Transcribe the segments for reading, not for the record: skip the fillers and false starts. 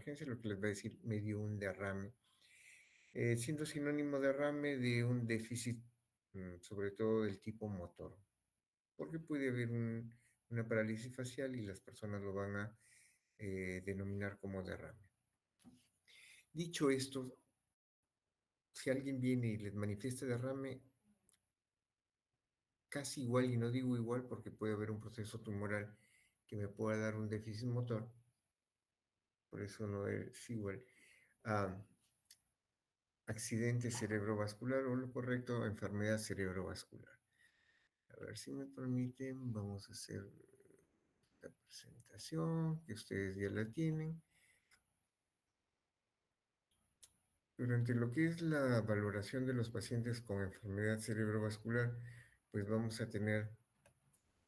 urgencia, lo que les va a decir me dio un derrame, siendo sinónimo derrame de un déficit, sobre todo del tipo motor, porque puede haber una parálisis facial y las personas lo van a denominar como derrame. Dicho esto, si alguien viene y les manifiesta derrame, casi igual, y no digo igual porque puede haber un proceso tumoral que me pueda dar un déficit motor, por eso no es igual a accidente cerebrovascular o lo correcto, enfermedad cerebrovascular. A ver si me permiten, vamos a hacer la presentación, que ustedes ya la tienen. Durante lo que es la valoración de los pacientes con enfermedad cerebrovascular, pues vamos a tener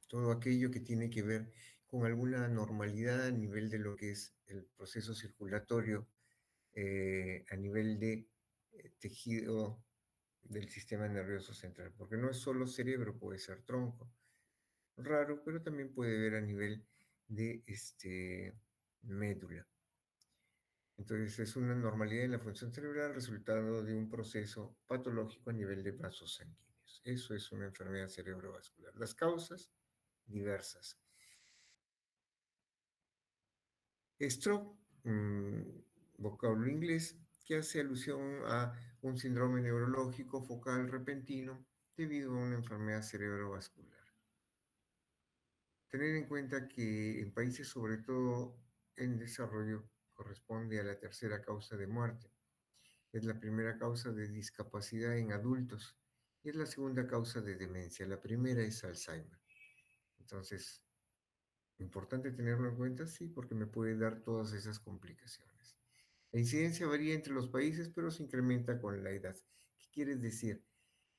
todo aquello que tiene que ver con alguna normalidad a nivel de lo que es el proceso circulatorio, a nivel de tejido del sistema nervioso central, porque no es solo cerebro, puede ser tronco, raro, pero también puede ver a nivel de médula. Entonces es una normalidad en la función cerebral resultado de un proceso patológico a nivel de vasos sanguíneos. Eso es una enfermedad cerebrovascular. Las causas, diversas. Stroke, vocablo inglés, que hace alusión a un síndrome neurológico focal repentino debido a una enfermedad cerebrovascular. Tener en cuenta que en países, sobre todo en desarrollo, corresponde a la tercera causa de muerte. Es la primera causa de discapacidad en adultos y es la segunda causa de demencia. La primera es Alzheimer. Entonces, importante tenerlo en cuenta, sí, porque me puede dar todas esas complicaciones. La incidencia varía entre los países, pero se incrementa con la edad. ¿Qué quiere decir?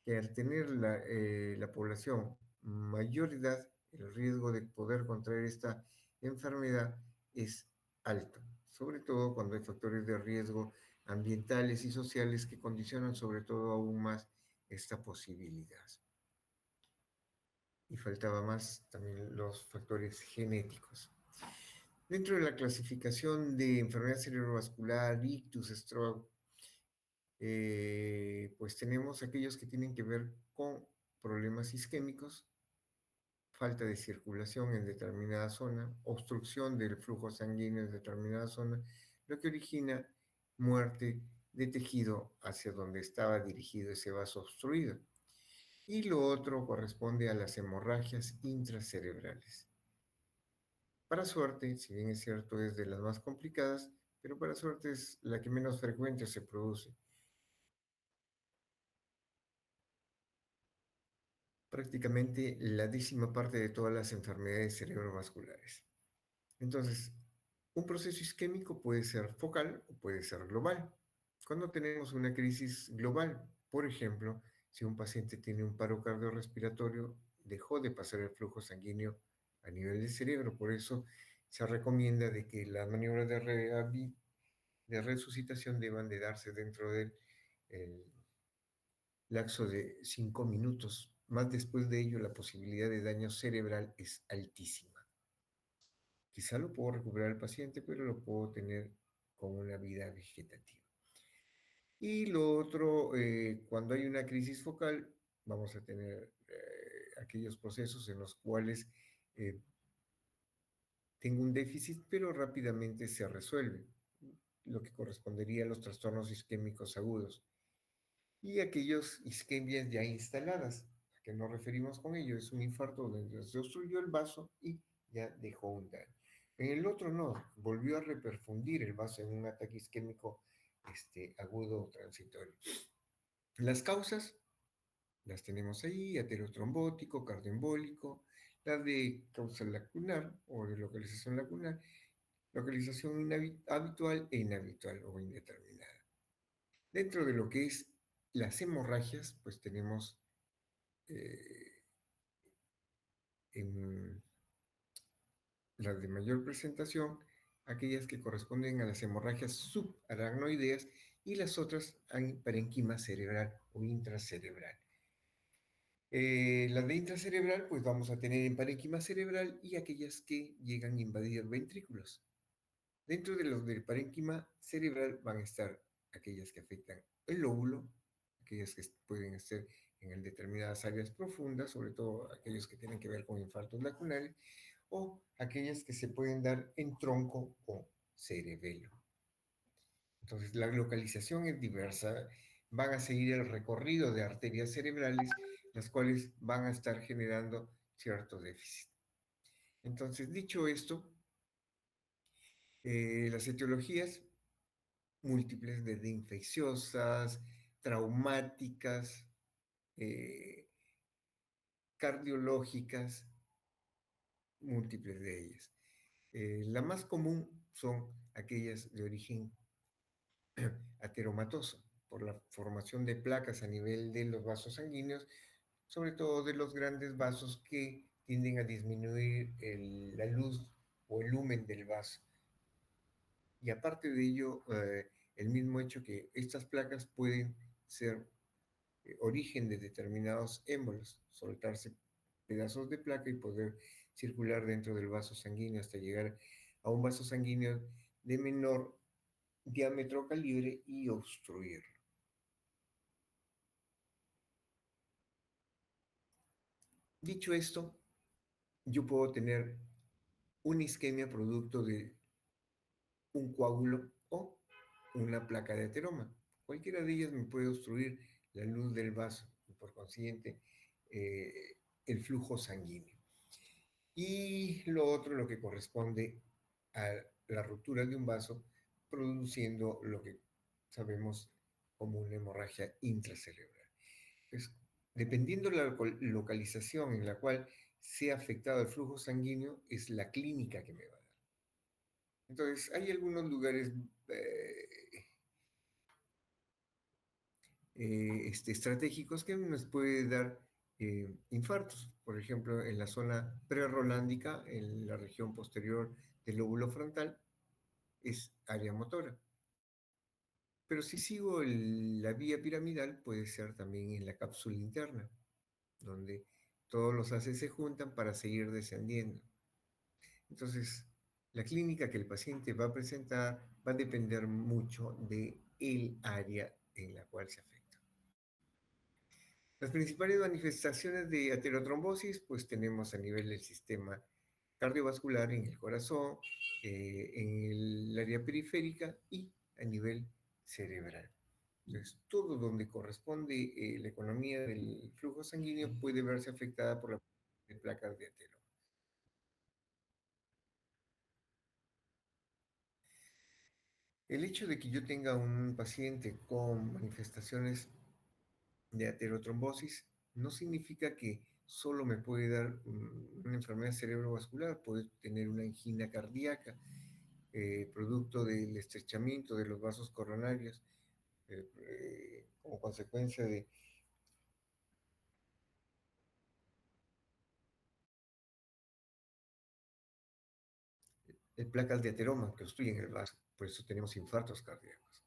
Que al tener la población mayor edad, el riesgo de poder contraer esta enfermedad es alto, sobre todo cuando hay factores de riesgo ambientales y sociales que condicionan sobre todo aún más esta posibilidad. Y faltaba más también los factores genéticos. Dentro de la clasificación de enfermedad cerebrovascular, ictus, stroke, pues tenemos aquellos que tienen que ver con problemas isquémicos, falta de circulación en determinada zona, obstrucción del flujo sanguíneo en determinada zona, lo que origina muerte de tejido hacia donde estaba dirigido ese vaso obstruido. Y lo otro corresponde a las hemorragias intracerebrales. Para suerte, si bien es cierto, es de las más complicadas, pero para suerte es la que menos frecuente se produce. Prácticamente la 10ª parte de todas las enfermedades cerebrovasculares. Entonces, un proceso isquémico puede ser focal o puede ser global. Cuando tenemos una crisis global, por ejemplo, si un paciente tiene un paro cardiorrespiratorio, dejó de pasar el flujo sanguíneo a nivel del cerebro, por eso se recomienda de que las maniobras de resucitación deban de darse dentro del lapso de 5 minutos. Más después de ello, la posibilidad de daño cerebral es altísima. Quizá lo puedo recuperar el paciente, pero lo puedo tener con una vida vegetativa. Y lo otro, cuando hay una crisis focal, vamos a tener aquellos procesos en los cuales tengo un déficit, pero rápidamente se resuelve, lo que correspondería a los trastornos isquémicos agudos. Y aquellos isquemias ya instaladas, ¿a qué nos referimos con ello? Es un infarto donde se obstruyó el vaso y ya dejó un daño. En el otro no, volvió a reperfundir el vaso en un ataque isquémico agudo o transitorio. Las causas las tenemos ahí: aterotrombótico, cardioembólico, la de causa lacunar o de localización lacunar, localización habitual e inhabitual o indeterminada. Dentro de lo que es las hemorragias, pues tenemos en las de mayor presentación aquellas que corresponden a las hemorragias subaracnoideas y las otras a parenquima cerebral o intracerebral. Las de intracerebral, pues vamos a tener en parenquima cerebral y aquellas que llegan a invadir ventrículos. Dentro de los del parénquima cerebral van a estar aquellas que afectan el lóbulo, aquellas que pueden estar en determinadas áreas profundas, sobre todo aquellos que tienen que ver con infartos lacunales, o aquellas que se pueden dar en tronco o cerebelo. Entonces, la localización es diversa. Van a seguir el recorrido de arterias cerebrales, las cuales van a estar generando cierto déficit. Entonces, dicho esto, las etiologías múltiples, desde infecciosas, traumáticas, eh, cardiológicas, múltiples de ellas. La más común son aquellas de origen ateromatoso, por la formación de placas a nivel de los vasos sanguíneos, sobre todo de los grandes vasos que tienden a disminuir la luz o el lumen del vaso. Y aparte de ello, el mismo hecho que estas placas pueden ser origen de determinados émbolos, soltarse pedazos de placa y poder circular dentro del vaso sanguíneo hasta llegar a un vaso sanguíneo de menor diámetro calibre y obstruirlo. Dicho esto, yo puedo tener una isquemia producto de un coágulo o una placa de ateroma. Cualquiera de ellas me puede obstruir la luz del vaso y por consiguiente el flujo sanguíneo. Y lo otro, lo que corresponde a la ruptura de un vaso, produciendo lo que sabemos como una hemorragia intracerebral. Pues, dependiendo de la localización en la cual sea afectado el flujo sanguíneo, es la clínica que me va a dar. Entonces, hay algunos lugares estratégicos que nos puede dar infartos. Por ejemplo, en la zona prerolándica, en la región posterior del lóbulo frontal, es área motora. Pero si sigo la vía piramidal, puede ser también en la cápsula interna, donde todos los haces se juntan para seguir descendiendo. Entonces, la clínica que el paciente va a presentar va a depender mucho de el área en la cual se afecta. Las principales manifestaciones de aterotrombosis, pues tenemos a nivel del sistema cardiovascular en el corazón, en el área periférica y a nivel cerebral. Entonces, todo donde corresponde la economía del flujo sanguíneo puede verse afectada por la de placas de atero. El hecho de que yo tenga un paciente con manifestaciones de aterotrombosis no significa que solo me puede dar una enfermedad cerebrovascular, puede tener una angina cardíaca, producto del estrechamiento de los vasos coronarios, como consecuencia de placas de ateroma que obstruyen el vaso, por eso tenemos infartos cardíacos.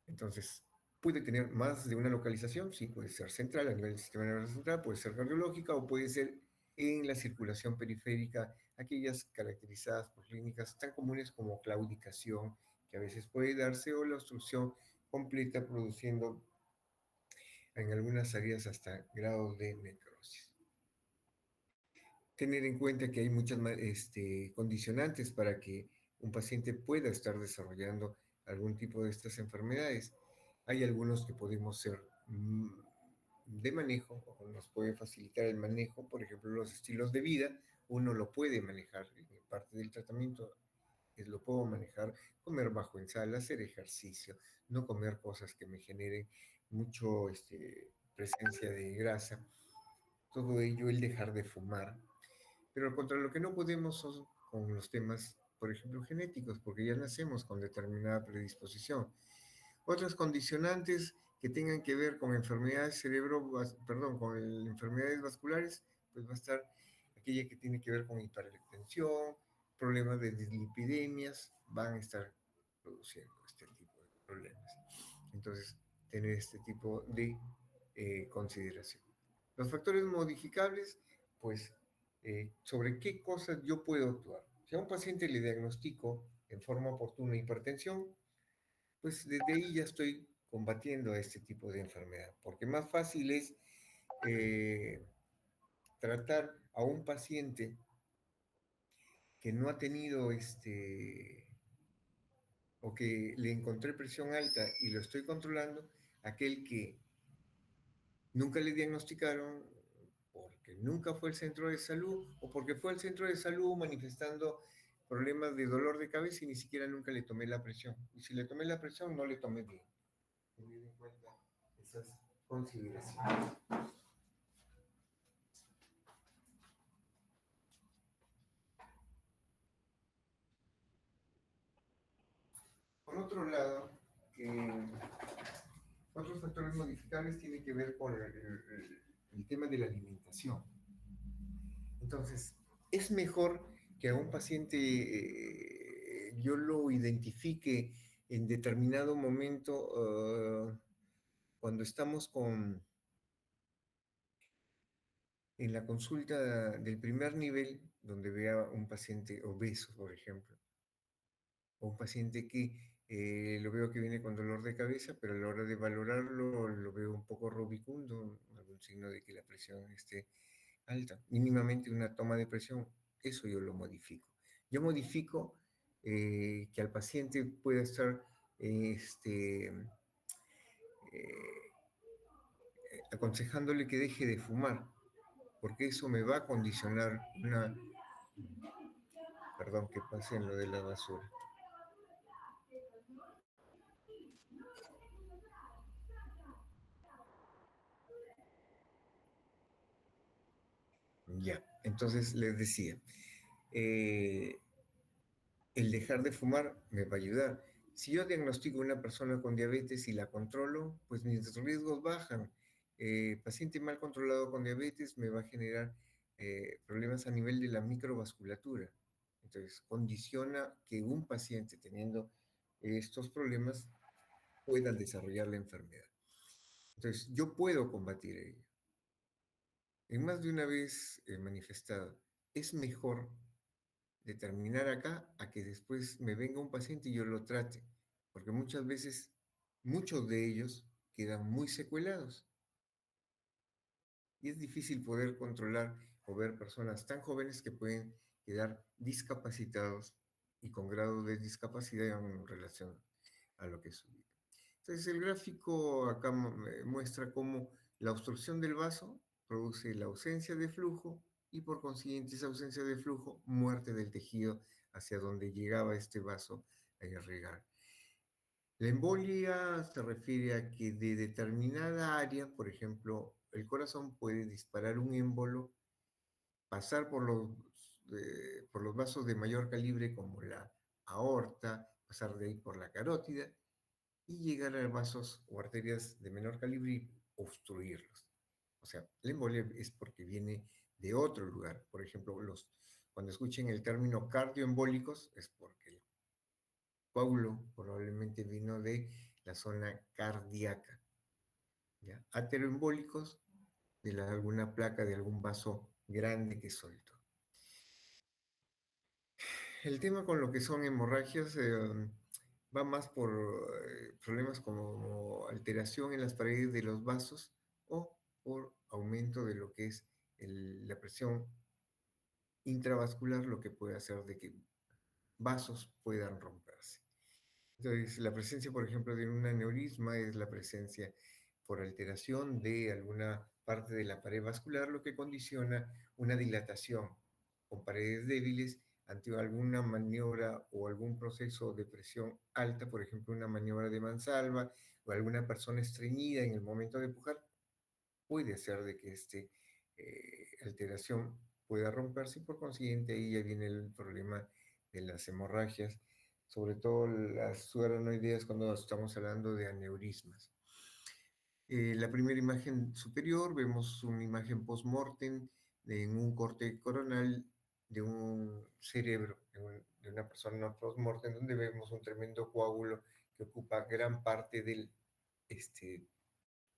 Entonces, puede tener más de una localización, sí, puede ser central, a nivel del sistema nervioso central, puede ser cardiológica o puede ser en la circulación periférica, aquellas caracterizadas por clínicas tan comunes como claudicación, que a veces puede darse, o la obstrucción completa, produciendo en algunas áreas hasta grados de necrosis. Tener en cuenta que hay muchas condicionantes para que un paciente pueda estar desarrollando algún tipo de estas enfermedades. Hay algunos que podemos ser de manejo o nos puede facilitar el manejo, por ejemplo, los estilos de vida, uno lo puede manejar en parte del tratamiento, lo puedo manejar, comer bajo en sal, hacer ejercicio, no comer cosas que me generen mucho presencia de grasa, todo ello, el dejar de fumar, pero contra lo que no podemos son con los temas, por ejemplo, genéticos, porque ya nacemos con determinada predisposición. Otras condicionantes que tengan que ver con enfermedades perdón, con enfermedades vasculares, pues va a estar aquella que tiene que ver con hipertensión, problemas de dislipidemias, van a estar produciendo este tipo de problemas. Entonces, tener este tipo de consideración. Los factores modificables, pues, sobre qué cosas yo puedo actuar. Si a un paciente le diagnostico en forma oportuna hipertensión, pues desde ahí ya estoy combatiendo a este tipo de enfermedad, porque más fácil es eh, tratar a un paciente que no ha tenido o que le encontré presión alta y lo estoy controlando, aquel que nunca le diagnosticaron porque nunca fue al centro de salud o porque fue al centro de salud manifestando problemas de dolor de cabeza y ni siquiera nunca le tomé la presión. Y si le tomé la presión, no le tomé bien. Tener en cuenta esas consideraciones. Por otro lado, otros factores modificables tienen que ver con el tema de la alimentación. Entonces, es mejor que a un paciente yo lo identifique en determinado momento cuando estamos en la consulta del primer nivel, donde vea un paciente obeso, por ejemplo, o un paciente que lo veo que viene con dolor de cabeza, pero a la hora de valorarlo lo veo un poco rubicundo, algún signo de que la presión esté alta, mínimamente una toma de presión, eso yo lo modifico. Yo modifico que al paciente pueda estar aconsejándole que deje de fumar, porque eso me va a condicionar una... Perdón, que pase en lo de la basura. Ya, entonces les decía, eh, el dejar de fumar me va a ayudar. Si yo diagnostico a una persona con diabetes y la controlo, pues mis riesgos bajan. Paciente mal controlado con diabetes me va a generar problemas a nivel de la microvasculatura. Entonces, condiciona que un paciente teniendo estos problemas pueda desarrollar la enfermedad. Entonces, yo puedo combatir ello. En más de una vez he manifestado, es mejor determinar acá a que después me venga un paciente y yo lo trate, porque muchas veces muchos de ellos quedan muy secuelados y es difícil poder controlar o ver personas tan jóvenes que pueden quedar discapacitados y con grado de discapacidad en relación a lo que es su vida. Entonces el gráfico acá muestra cómo la obstrucción del vaso produce la ausencia de flujo y por consiguiente esa ausencia de flujo, muerte del tejido hacia donde llegaba este vaso a irrigar. La embolia se refiere a que de determinada área, por ejemplo, el corazón puede disparar un émbolo, pasar por los vasos de mayor calibre como la aorta, pasar de ahí por la carótida y llegar a vasos o arterias de menor calibre y obstruirlos. O sea, la embolia es porque viene de otro lugar. Por ejemplo, cuando escuchen el término cardioembólicos es porque el coágulo probablemente vino de la zona cardíaca. ¿Ya? Ateroembólicos de alguna placa de algún vaso grande que soltó. El tema con lo que son hemorragias va más por problemas como alteración en las paredes de los vasos o por aumento de lo que es la presión intravascular, lo que puede hacer de que vasos puedan romperse. Entonces, la presencia, por ejemplo, de un aneurisma es la presencia por alteración de alguna parte de la pared vascular, lo que condiciona una dilatación con paredes débiles ante alguna maniobra o algún proceso de presión alta, por ejemplo, una maniobra de mansalva o alguna persona estreñida en el momento de pujar, puede hacer de que esta alteración pueda romperse y por consiguiente ahí ya viene el problema de las hemorragias, sobre todo las subaranoideas cuando estamos hablando de aneurismas. La primera imagen superior vemos una imagen post-mortem en un corte coronal de un cerebro de una persona post-mortem donde vemos un tremendo coágulo que ocupa gran parte del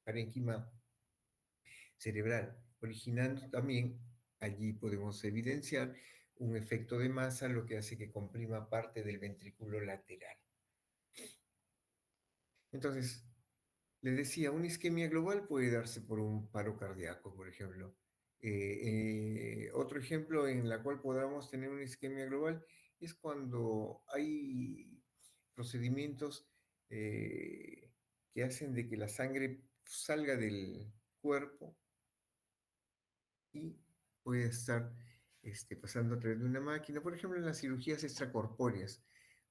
parénquima cerebral, originando también, allí podemos evidenciar un efecto de masa, lo que hace que comprima parte del ventrículo lateral. Entonces, les decía, una isquemia global puede darse por un paro cardíaco, por ejemplo. Otro ejemplo en la cual podamos tener una isquemia global es cuando hay procedimientos que hacen de que la sangre salga del cuerpo y puede estar pasando a través de una máquina, por ejemplo, en las cirugías extracorpóreas,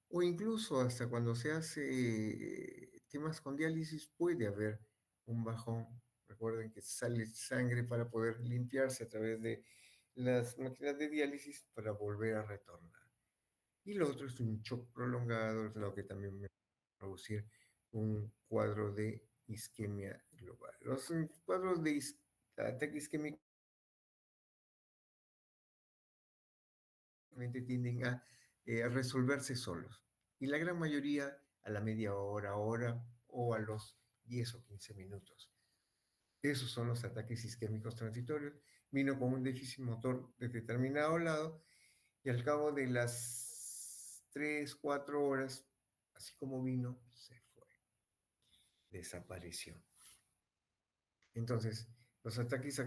o incluso hasta cuando se hace temas con diálisis puede haber un bajón. Recuerden que sale sangre para poder limpiarse a través de las máquinas de diálisis para volver a retornar. Y lo otro es un shock prolongado, es lo que también me va a producir un cuadro de isquemia global. Los cuadros de ataque isquémico tienden a resolverse solos. Y la gran mayoría a la media hora, hora o a los 10 o 15 minutos. Esos son los ataques isquémicos transitorios. Vino con un déficit motor de determinado lado y al cabo de las 3 4 horas, así como vino, se fue, desapareció. Entonces, los ataques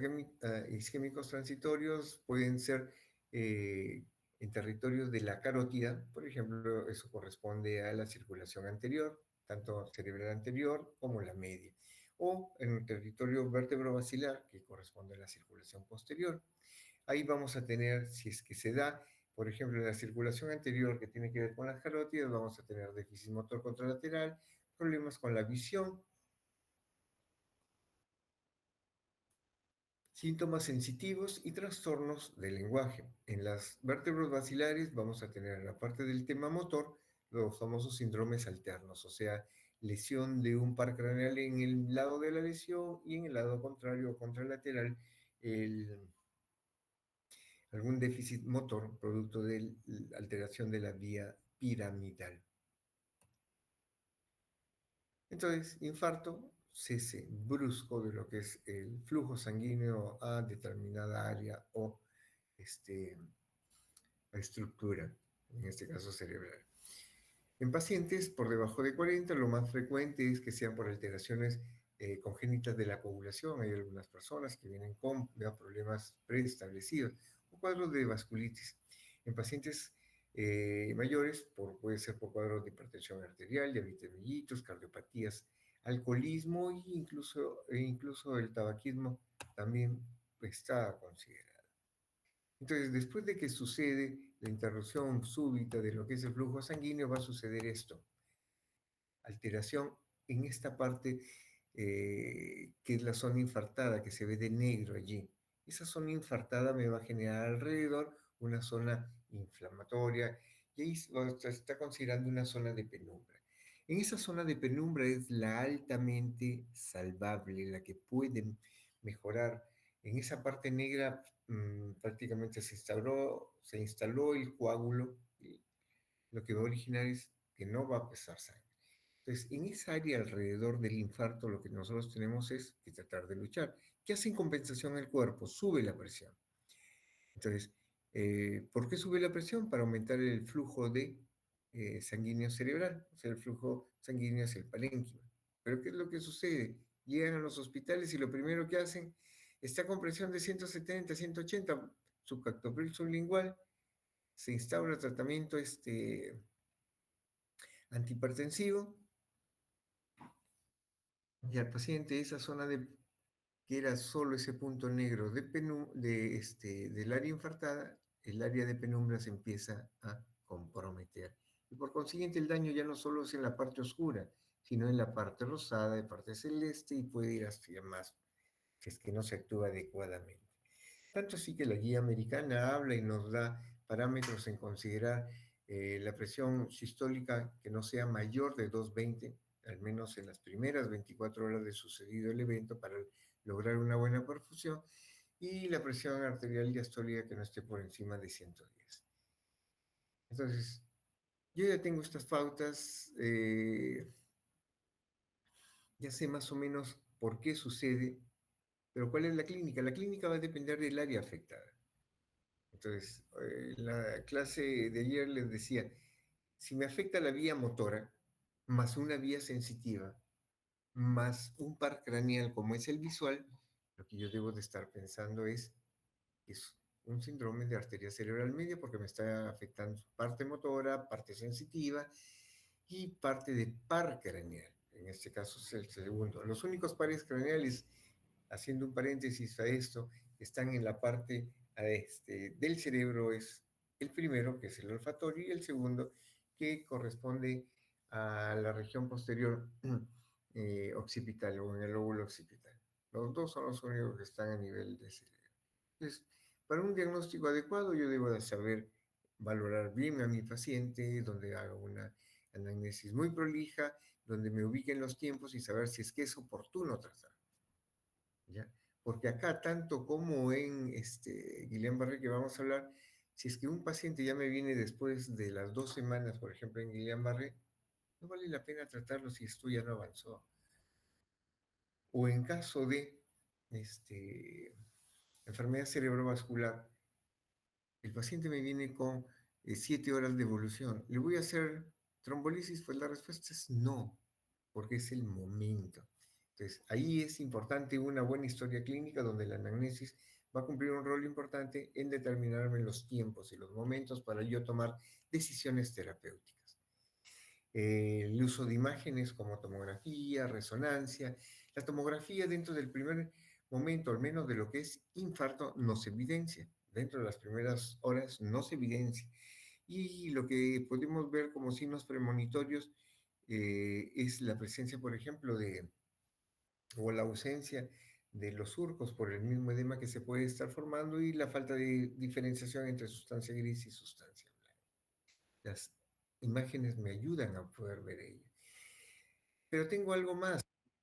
isquémicos transitorios pueden ser en territorios de la carótida, por ejemplo, eso corresponde a la circulación anterior, tanto cerebral anterior como la media, o en el territorio vértebro-basilar, que corresponde a la circulación posterior. Ahí vamos a tener, si es que se da, por ejemplo, en la circulación anterior que tiene que ver con las carótidas, vamos a tener déficit motor contralateral, problemas con la visión, síntomas sensitivos y trastornos del lenguaje. En las vértebras basilares vamos a tener en la parte del tema motor los famosos síndromes alternos, o sea, lesión de un par craneal en el lado de la lesión y en el lado contrario o contralateral algún déficit motor producto de la alteración de la vía piramidal. Entonces, infarto, cese brusco de lo que es el flujo sanguíneo a determinada área o este, estructura, en este caso cerebral. En pacientes por debajo de 40, lo más frecuente es que sean por alteraciones congénitas de la coagulación. Hay algunas personas que vienen con problemas preestablecidos o cuadros de vasculitis. En pacientes mayores, puede ser por cuadros de hipertensión arterial, diabetes mellitus, cardiopatías, alcoholismo e incluso el tabaquismo también está considerado. Entonces, después de que sucede la interrupción súbita de lo que es el flujo sanguíneo, va a suceder esto, alteración en esta parte que es la zona infartada, que se ve de negro allí. Esa zona infartada me va a generar alrededor una zona inflamatoria y ahí se está considerando una zona de penumbra. En esa zona de penumbra es la altamente salvable, la que puede mejorar. En esa parte negra prácticamente se instaló el coágulo y lo que va a originar es que no va a pesar sangre. Entonces, en esa área alrededor del infarto, lo que nosotros tenemos es que tratar de luchar. ¿Qué hace en compensación el cuerpo? Sube la presión. Entonces, ¿por qué sube la presión? Para aumentar el flujo de sanguíneo cerebral, o sea, el flujo sanguíneo hacia el parénquima. Pero ¿qué es lo que sucede? Llegan a los hospitales y lo primero que hacen, está con presión de 170, 180, subcaptopril sublingual, se instaura tratamiento antihipertensivo y al paciente esa zona que era solo ese punto negro del área infartada, el área de penumbra se empieza a comprometer. Y por consiguiente el daño ya no solo es en la parte oscura, sino en la parte rosada, en la parte celeste y puede ir hacia más, si es que no se actúa adecuadamente. Tanto así que la guía americana habla y nos da parámetros en considerar la presión sistólica que no sea mayor de 220, al menos en las primeras 24 horas de sucedido el evento, para lograr una buena perfusión, y la presión arterial diastólica que no esté por encima de 110. Entonces, yo ya tengo estas pautas, ya sé más o menos por qué sucede, pero ¿cuál es la clínica? La clínica va a depender del área afectada. Entonces, la clase de ayer les decía, si me afecta la vía motora, más una vía sensitiva, más un par craneal como es el visual, lo que yo debo de estar pensando es un síndrome de arteria cerebral media porque me está afectando parte motora, parte sensitiva y parte de par craneal. En este caso es el segundo. Los únicos pares craneales, haciendo un paréntesis a esto, están en la parte del cerebro, es el primero, que es el olfatorio, y el segundo, que corresponde a la región posterior occipital o en el lóbulo occipital. Los dos son los únicos que están a nivel de cerebro. Entonces, para un diagnóstico adecuado, yo debo de saber valorar bien a mi paciente, donde haga una anamnesis muy prolija, donde me ubiquen los tiempos y saber si es que es oportuno tratar, ¿ya? Porque acá, tanto como en Guillain-Barré que vamos a hablar, si es que un paciente ya me viene después de las 2 semanas, por ejemplo, en Guillain-Barré, no vale la pena tratarlo si esto ya no avanzó. O en caso de este, enfermedad cerebrovascular, el paciente me viene con 7 horas de evolución. ¿Le voy a hacer trombolisis? Pues la respuesta es no, porque es el momento. Entonces, ahí es importante una buena historia clínica donde la anamnesis va a cumplir un rol importante en determinarme los tiempos y los momentos para yo tomar decisiones terapéuticas. El uso de imágenes como tomografía, resonancia. La tomografía dentro del primer momento, al menos de lo que es infarto, no se evidencia. Dentro de las primeras horas no se evidencia. Y lo que podemos ver como signos premonitorios es la presencia, por ejemplo, o la ausencia de los surcos por el mismo edema que se puede estar formando y la falta de diferenciación entre sustancia gris y sustancia blanca. Las imágenes me ayudan a poder ver ello. Pero tengo algo más,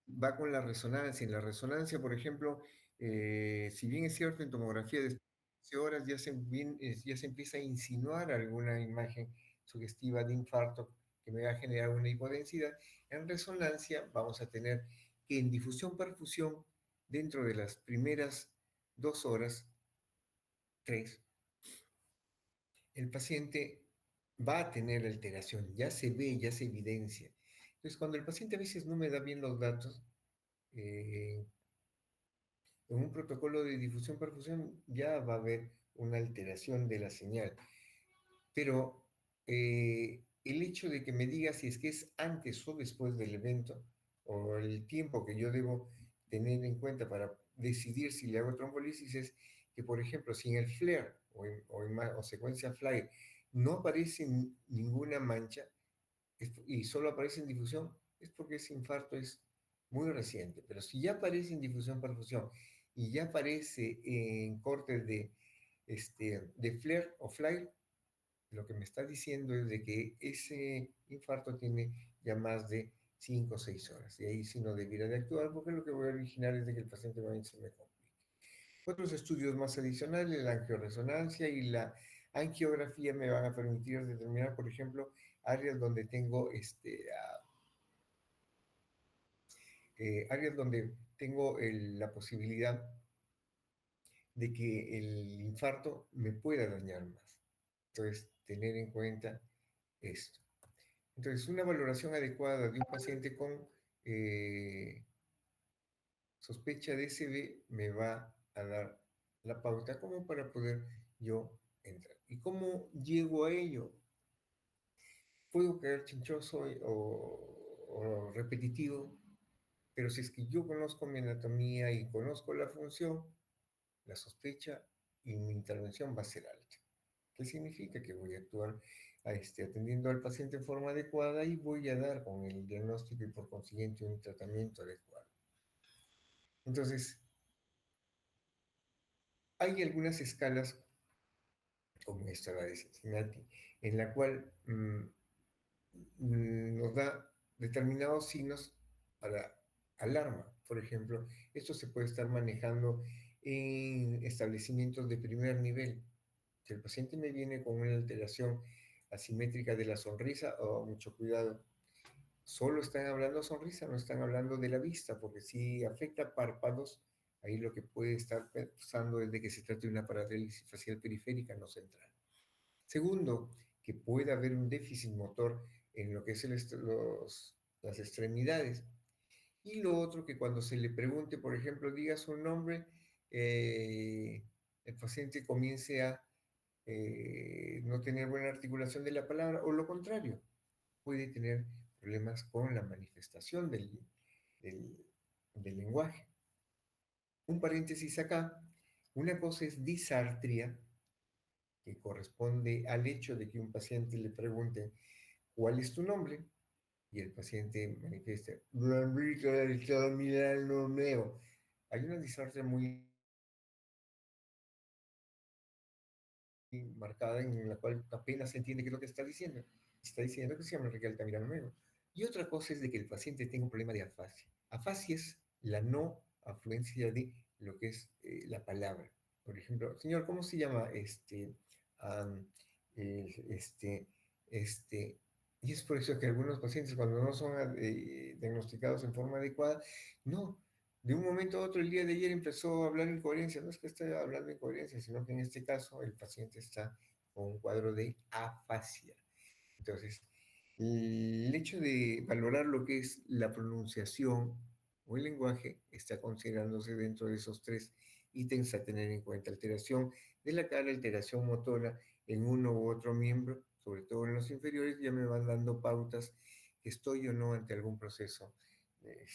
va con la resonancia. En la resonancia, por ejemplo, si bien es cierto, en tomografía de 12 horas ya se empieza a insinuar alguna imagen sugestiva de infarto que me va a generar una hipodensidad, en resonancia vamos a tener que en difusión-perfusión, dentro de las primeras 2 horas, 3, el paciente va a tener alteración, ya se ve, ya se evidencia. Entonces, cuando el paciente a veces no me da bien los datos, eh, en un protocolo de difusión-perfusión ya va a haber una alteración de la señal. Pero el hecho de que me diga si es que es antes o después del evento, o el tiempo que yo debo tener en cuenta para decidir si le hago trombolisis, es que, por ejemplo, si en el flare o secuencia FLAIR no aparece ninguna mancha, y solo aparece en difusión, es porque ese infarto es muy reciente. Pero si ya aparece en difusión perfusión y ya aparece en cortes de flare o FLAIR, lo que me está diciendo es de que ese infarto tiene ya más de 5 o 6 horas. Y ahí sí no debiera de actuar porque lo que voy a originar es de que el paciente se me complique. Otros estudios más adicionales, la angioresonancia y la angiografía me van a permitir determinar, por ejemplo, áreas donde tengo áreas donde tengo la posibilidad de que el infarto me pueda dañar más. Entonces, tener en cuenta esto. Entonces, una valoración adecuada de un paciente con sospecha de SB me va a dar la pauta como para poder yo entrar. ¿Y cómo llego a ello? Puedo caer chinchoso o repetitivo, pero si es que yo conozco mi anatomía y conozco la función, la sospecha y mi intervención va a ser alta. ¿Qué significa? Que voy a actuar atendiendo al paciente en forma adecuada y voy a dar con el diagnóstico y por consiguiente un tratamiento adecuado. Entonces, hay algunas escalas, como esta, la de Cincinnati, en la cual nos da determinados signos para alarma. Por ejemplo, esto se puede estar manejando en establecimientos de primer nivel. Si el paciente me viene con una alteración asimétrica de la sonrisa, oh, mucho cuidado. Solo están hablando sonrisa, no están hablando de la vista, porque si afecta párpados, Ahí lo que puede estar pensando es de que se trata de una parálisis facial periférica no central. Segundo, que puede haber un déficit motor en lo que es las extremidades. Y lo otro, que cuando se le pregunte, por ejemplo, diga su nombre, el paciente comience a no tener buena articulación de la palabra, o lo contrario, puede tener problemas con la manifestación del, del lenguaje. Un paréntesis acá, una cosa es disartria, que corresponde al hecho de que un paciente le pregunte cuál es tu nombre y el paciente manifiesta, hay una disartria muy marcada en la cual apenas se entiende qué es lo que está diciendo. Está diciendo que se llama Enrique Altamirano Nuevo. Y otra cosa es de que el paciente tenga un problema de afasia. Afasia es la no afluencia de lo que es la palabra. Por ejemplo, señor, ¿cómo se llama um, este, este? Y es por eso que algunos pacientes, cuando no son diagnosticados en forma adecuada, no, de un momento a otro, el día de ayer empezó a hablar incoherencia. No es que esté hablando incoherencia, sino que en este caso el paciente está con un cuadro de afasia. Entonces, el hecho de valorar lo que es la pronunciación o el lenguaje está considerándose dentro de esos tres ítems a tener en cuenta. Alteración de la cara, alteración motora en uno u otro miembro, sobre todo en los inferiores, ya me van dando pautas que estoy o no ante algún proceso de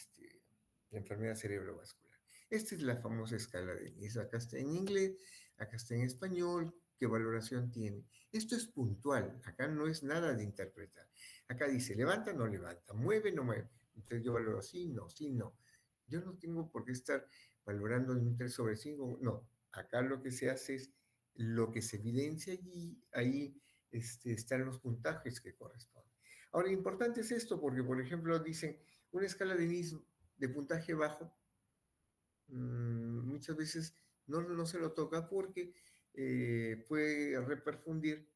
enfermedad cerebrovascular. Esta es la famosa escala de Gis. Acá está en inglés, acá está en español, qué valoración tiene. Esto es puntual, acá no es nada de interpretar. Acá dice, levanta, no levanta, mueve, no mueve. Entonces yo valoro sí, no, sí, no. Yo no tengo por qué estar valorando en un 3 sobre 5, no. Acá lo que se hace es lo que se evidencia y ahí están los puntajes que corresponden. Ahora, importante es esto porque, por ejemplo, dicen una escala de NIS de puntaje bajo, muchas veces no se lo toca porque puede reperfundir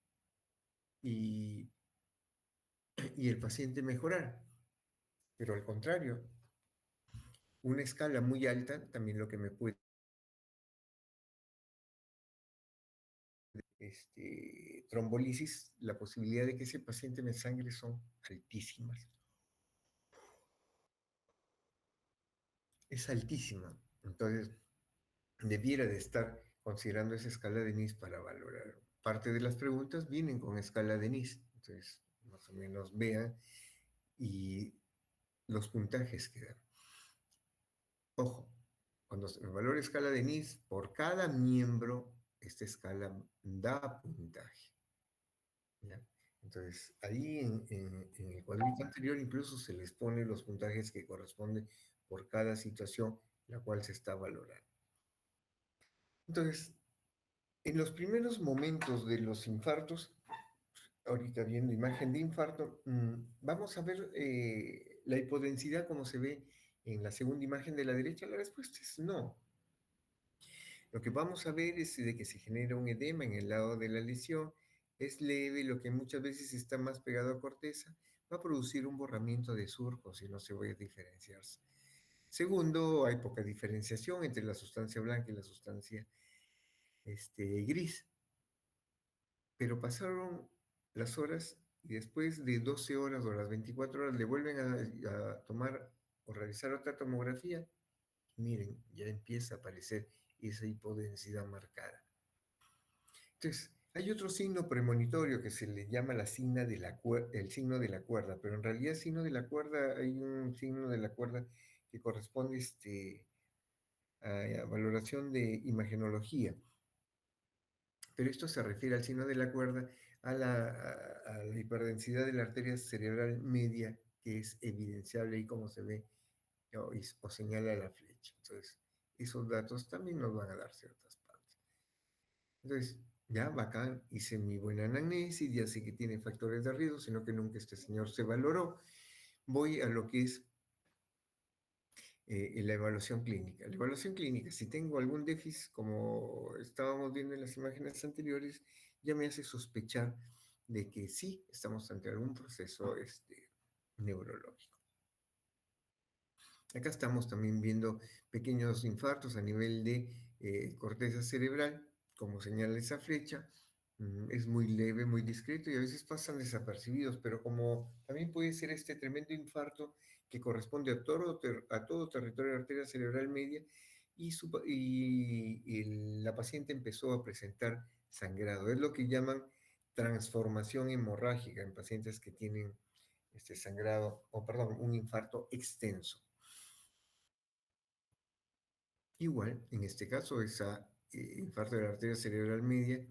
y, y el paciente mejorar. Pero al contrario, una escala muy alta también lo que me puede, trombolisis, la posibilidad de que ese paciente me sangre son altísimas. Es altísima. Entonces, debiera de estar considerando esa escala de NIS para valorar. Parte de las preguntas vienen con escala de NIS. Entonces, más o menos vean y los puntajes que dan. Ojo, cuando se valora escala de NIS, por cada miembro, esta escala da puntaje. ¿Ya? Entonces, ahí en el cuadrito anterior incluso se les pone los puntajes que corresponden por cada situación la cual se está valorando. Entonces, en los primeros momentos de los infartos, ahorita viendo imagen de infarto, vamos a ver la hipodensidad como se ve en la segunda imagen de la derecha. La respuesta es no. Lo que vamos a ver es de que se genera un edema en el lado de la lesión, es leve, lo que muchas veces está más pegado a corteza, va a producir un borramiento de surcos y no se va a diferenciarse. Segundo, hay poca diferenciación entre la sustancia blanca y la sustancia gris. Pero pasaron las horas y después de 12 horas o las 24 horas le vuelven a tomar o realizar otra tomografía. Miren, ya empieza a aparecer esa hipodensidad marcada. Entonces, hay otro signo premonitorio que se le llama el signo de la cuerda, pero en realidad el signo de la cuerda, hay un signo de la cuerda que corresponde a valoración de imagenología, pero esto se refiere al signo de la cuerda a la hiperdensidad de la arteria cerebral media, que es evidenciable y como se ve o señala la flecha. Entonces, esos datos también nos van a dar ciertas partes. Entonces, ya bacán, hice mi buena anamnesis, ya sé que tiene factores de riesgo, sino que nunca este señor se valoró. Voy a lo que es la evaluación clínica. La evaluación clínica, si tengo algún déficit, como estábamos viendo en las imágenes anteriores, ya me hace sospechar de que sí estamos ante algún proceso neurológico. Acá estamos también viendo pequeños infartos a nivel de corteza cerebral, como señala esa flecha. Es muy leve, muy discreto y a veces pasan desapercibidos, pero como también puede ser este tremendo infarto que corresponde a todo territorio de arteria cerebral media y la paciente empezó a presentar sangrado. Es lo que llaman transformación hemorrágica en pacientes que tienen este sangrado, o perdón, un infarto extenso. Igual, en este caso, esa infarto de la arteria cerebral media,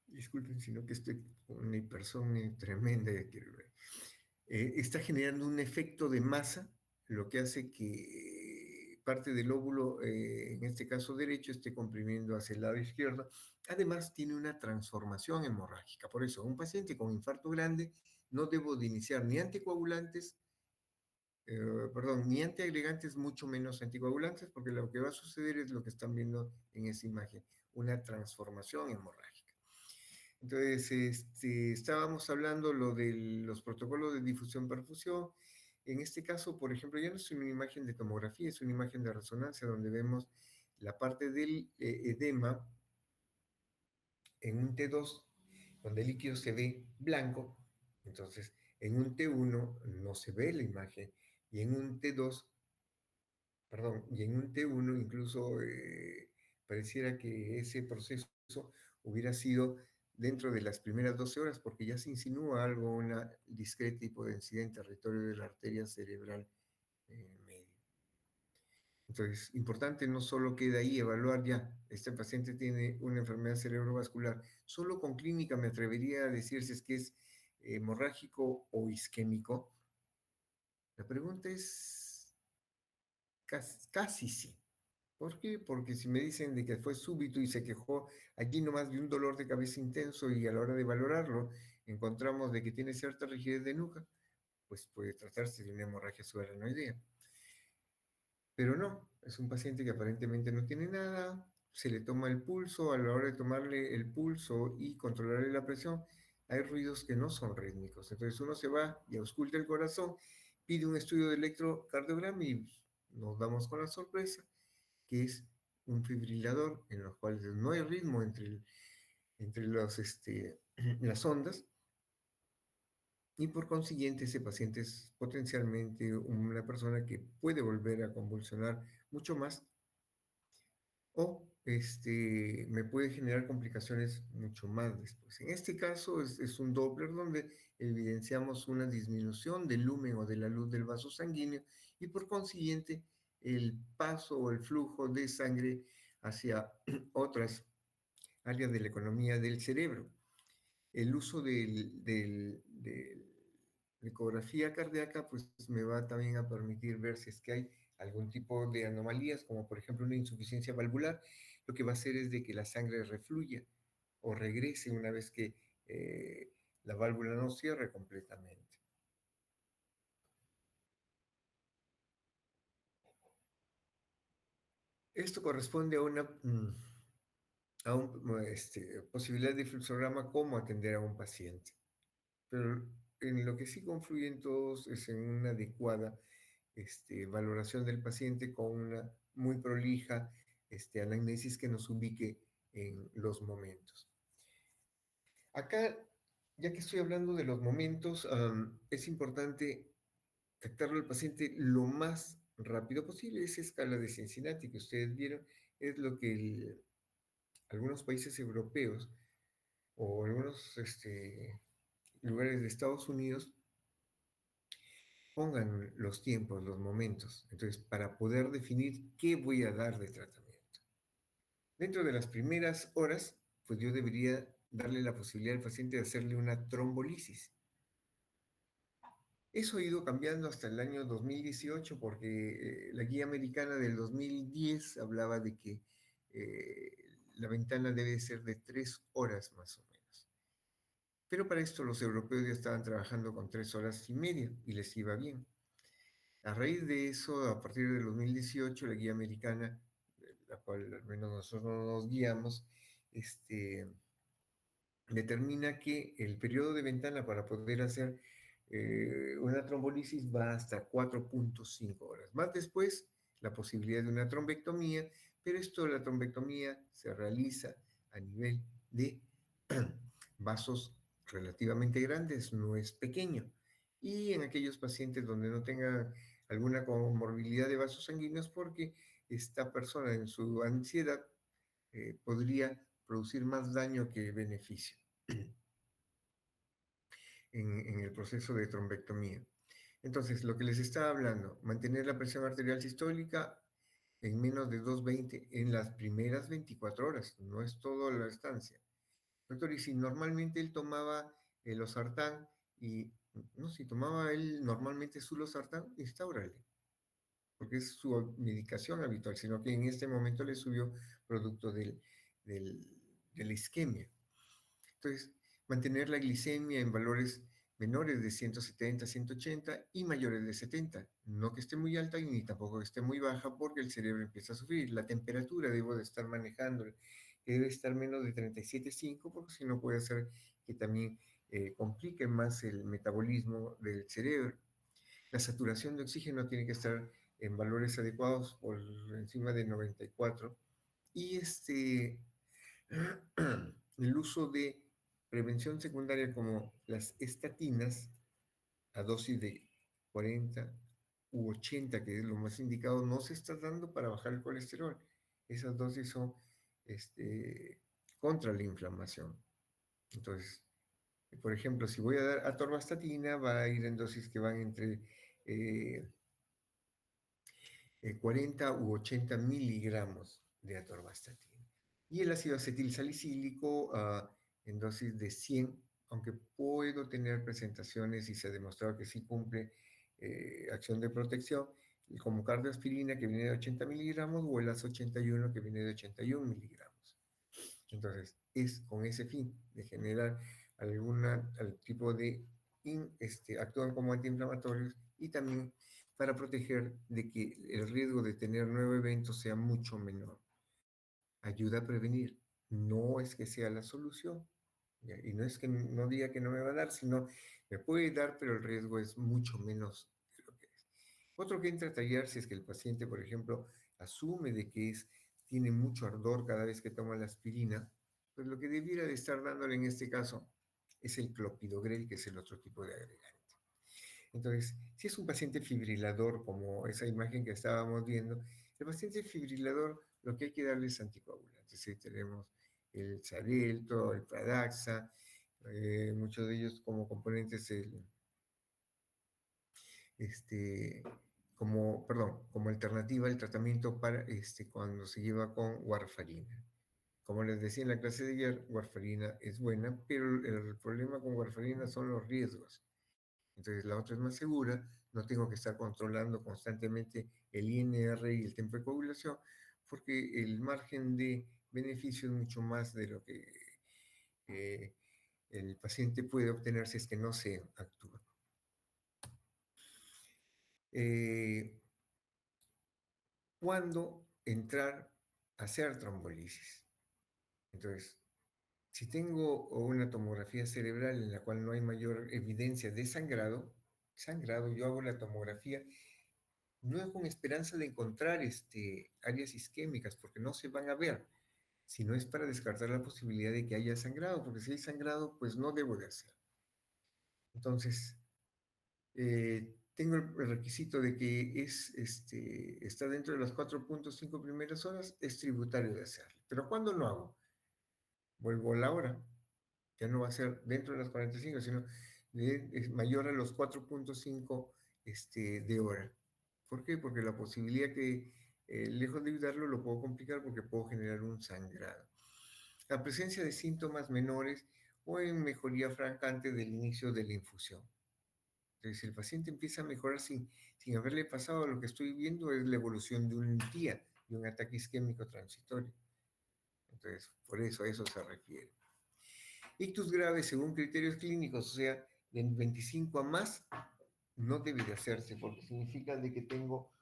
disculpen, sino que estoy con una hipersomnia tremenda, ya quiero ver. Está generando un efecto de masa, lo que hace que parte del óvulo, en este caso derecho, esté comprimiendo hacia el lado izquierdo. Además, tiene una transformación hemorrágica. Por eso, un paciente con infarto grande no debo de iniciar ni anticoagulantes, perdón, ni antiagregantes, mucho menos anticoagulantes, porque lo que va a suceder es lo que están viendo en esa imagen, una transformación hemorrágica. Entonces, estábamos hablando lo de los protocolos de difusión-perfusión. En este caso, por ejemplo, ya no es una imagen de tomografía, es una imagen de resonancia donde vemos la parte del edema en un T2, donde el líquido se ve blanco. Entonces, en un T1 no se ve la imagen y en un T2, perdón, y en un T1 incluso pareciera que ese proceso hubiera sido dentro de las primeras 12 horas, porque ya se insinúa algo, una discreta hipodensidad en territorio de la arteria cerebral media. Entonces, importante, no solo queda ahí evaluar ya, este paciente tiene una enfermedad cerebrovascular, solo con clínica me atrevería a decir si es que es hemorrágico o isquémico. La pregunta es casi sí. ¿Por qué? Porque si me dicen de que fue súbito y se quejó allí nomás de un dolor de cabeza intenso y a la hora de valorarlo encontramos de que tiene cierta rigidez de nuca, pues puede tratarse de una hemorragia subarachnoidea. Pero no, es un paciente que aparentemente no tiene nada, se le toma el pulso, a la hora de tomarle el pulso y controlarle la presión, hay ruidos que no son rítmicos. Entonces uno se va y ausculta el corazón, pide un estudio de electrocardiograma y nos damos con la sorpresa que es un fibrilador en los cuales no hay ritmo entre las ondas y por consiguiente ese paciente es potencialmente una persona que puede volver a convulsionar mucho más o me puede generar complicaciones mucho más después. En este caso es un Doppler donde evidenciamos una disminución del lumen o de la luz del vaso sanguíneo y por consiguiente el paso o el flujo de sangre hacia otras áreas de la economía del cerebro. El uso de la ecografía cardíaca pues me va también a permitir ver si es que hay algún tipo de anomalías, como por ejemplo una insuficiencia valvular, lo que va a hacer es de que la sangre refluya o regrese una vez que la válvula no cierre completamente. Esto corresponde a una posibilidad de fluxograma, cómo atender a un paciente. Pero en lo que sí confluyen todos es en una adecuada valoración del paciente con una muy prolija anamnesis que nos ubique en los momentos. Acá, ya que estoy hablando de los momentos, es importante captarlo al paciente lo más rápido posible. Esa escala de Cincinnati que ustedes vieron es lo que algunos países europeos o algunos lugares de Estados Unidos pongan los tiempos, los momentos, entonces, para poder definir qué voy a dar de tratamiento. Dentro de las primeras horas, pues yo debería darle la posibilidad al paciente de hacerle una trombolisis. Eso ha ido cambiando hasta el año 2018 porque la guía americana del 2010 hablaba de que la ventana debe ser de 3 horas más o menos. Pero para esto los europeos ya estaban trabajando con 3 horas y media y les iba bien. A raíz de eso, a partir del 2018, la guía americana, la cual al menos nosotros nos guiamos, determina que el periodo de ventana para poder hacer una trombolisis va hasta 4.5 horas. Más después, la posibilidad de una trombectomía, pero esto, la trombectomía se realiza a nivel de vasos relativamente grandes, no es pequeño. Y en aquellos pacientes donde no tengan alguna comorbilidad de vasos sanguíneos, porque esta persona en su ansiedad podría producir más daño que beneficio en el proceso de trombectomía. Entonces, lo que les estaba hablando, mantener la presión arterial sistólica en menos de 220 en las primeras 24 horas, no es toda la estancia. Doctor, y si normalmente él tomaba el losartán y, no, si tomaba él normalmente su losartán, instáurale, porque es su medicación habitual, sino que en este momento le subió producto del, de la isquemia. Entonces, mantener la glicemia en valores menores de 170, 180 y mayores de 70. No que esté muy alta y ni tampoco que esté muy baja porque el cerebro empieza a sufrir. La temperatura debo de estar manejando, que debe estar menos de 37,5 porque si no puede hacer que también complique más el metabolismo del cerebro. La saturación de oxígeno tiene que estar en valores adecuados por encima de 94. Y el uso de prevención secundaria como las estatinas a dosis de 40 u 80, que es lo más indicado, no se está dando para bajar el colesterol. Esas dosis son contra la inflamación. Entonces, por ejemplo, si voy a dar atorvastatina, va a ir en dosis que van entre eh, 40 u 80 miligramos de atorvastatina. Y el ácido acetil salicílico en dosis de 100, aunque puedo tener presentaciones y se ha demostrado que sí cumple acción de protección, como cardioaspirina que viene de 80 miligramos o el AS 81 que viene de 81 miligramos. Entonces, es con ese fin de generar al tipo de, actúan como antiinflamatorios y también para proteger de que el riesgo de tener nuevo evento sea mucho menor. Ayuda a prevenir, no es que sea la solución. ¿Ya? Y no es que no diga que no me va a dar, sino me puede dar, pero el riesgo es mucho menos de lo que es. Otro que entra a tallar si es que el paciente, por ejemplo, asume de que tiene mucho ardor cada vez que toma la aspirina, pues lo que debiera de estar dándole en este caso es el clopidogrel, que es el otro tipo de agregante. Entonces, si es un paciente fibrilador, como esa imagen que estábamos viendo, el paciente fibrilador lo que hay que darle es anticoagulantes. Sí, tenemos el Xarelto, el Pradaxa, muchos de ellos como componentes, este, como alternativa al tratamiento para cuando se lleva con warfarina. Como les decía en la clase de ayer, warfarina es buena, pero el problema con warfarina son los riesgos. Entonces la otra es más segura, no tengo que estar controlando constantemente el INR y el tiempo de coagulación, porque el margen de beneficio es mucho más de lo que eh, el paciente puede obtener si es que no se actúa. Eh, ¿Cuándo entrar a hacer trombolisis? Entonces, si tengo una tomografía cerebral en la cual no hay mayor evidencia de sangrado, yo hago la tomografía no con esperanza de encontrar áreas isquémicas, porque no se van a ver, sino es para descartar la posibilidad de que haya sangrado, porque si hay sangrado, pues no debo de hacer. Entonces, tengo el requisito de que está dentro de las 4.5 primeras horas, es tributario de hacerlo. Pero ¿cuándo lo hago? Vuelvo a la hora, ya no va a ser dentro de las 45, sino es mayor a los 4.5 de hora. ¿Por qué? Porque la posibilidad que, lejos de ayudarlo, lo puedo complicar porque puedo generar un sangrado. La presencia de síntomas menores o en mejoría franca antes del inicio de la infusión. Entonces, si el paciente empieza a mejorar sin haberle pasado, lo que estoy viendo es la evolución de un día, de un ataque isquémico transitorio. Entonces, por eso a eso se refiere. Ictus grave, según criterios clínicos, o sea, de 25 a más, no debe de hacerse, porque significa de que tengo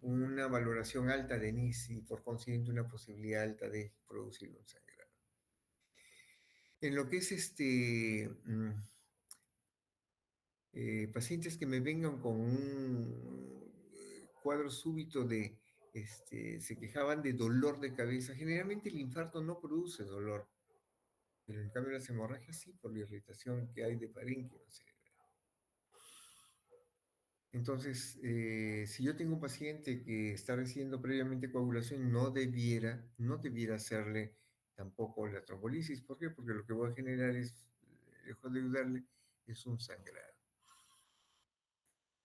una valoración alta de NIS y por consiguiente una posibilidad alta de producir un sangrado. En lo que es pacientes que me vengan con un cuadro súbito de, se quejaban de dolor de cabeza. Generalmente el infarto no produce dolor, pero en cambio las hemorragias sí, por la irritación que hay de parénquima cerebral. Entonces, si yo tengo un paciente que está recibiendo previamente coagulación, no debiera hacerle tampoco la trombolisis. ¿Por qué? Porque lo que voy a generar es, lejos de ayudarle, es un sangrado.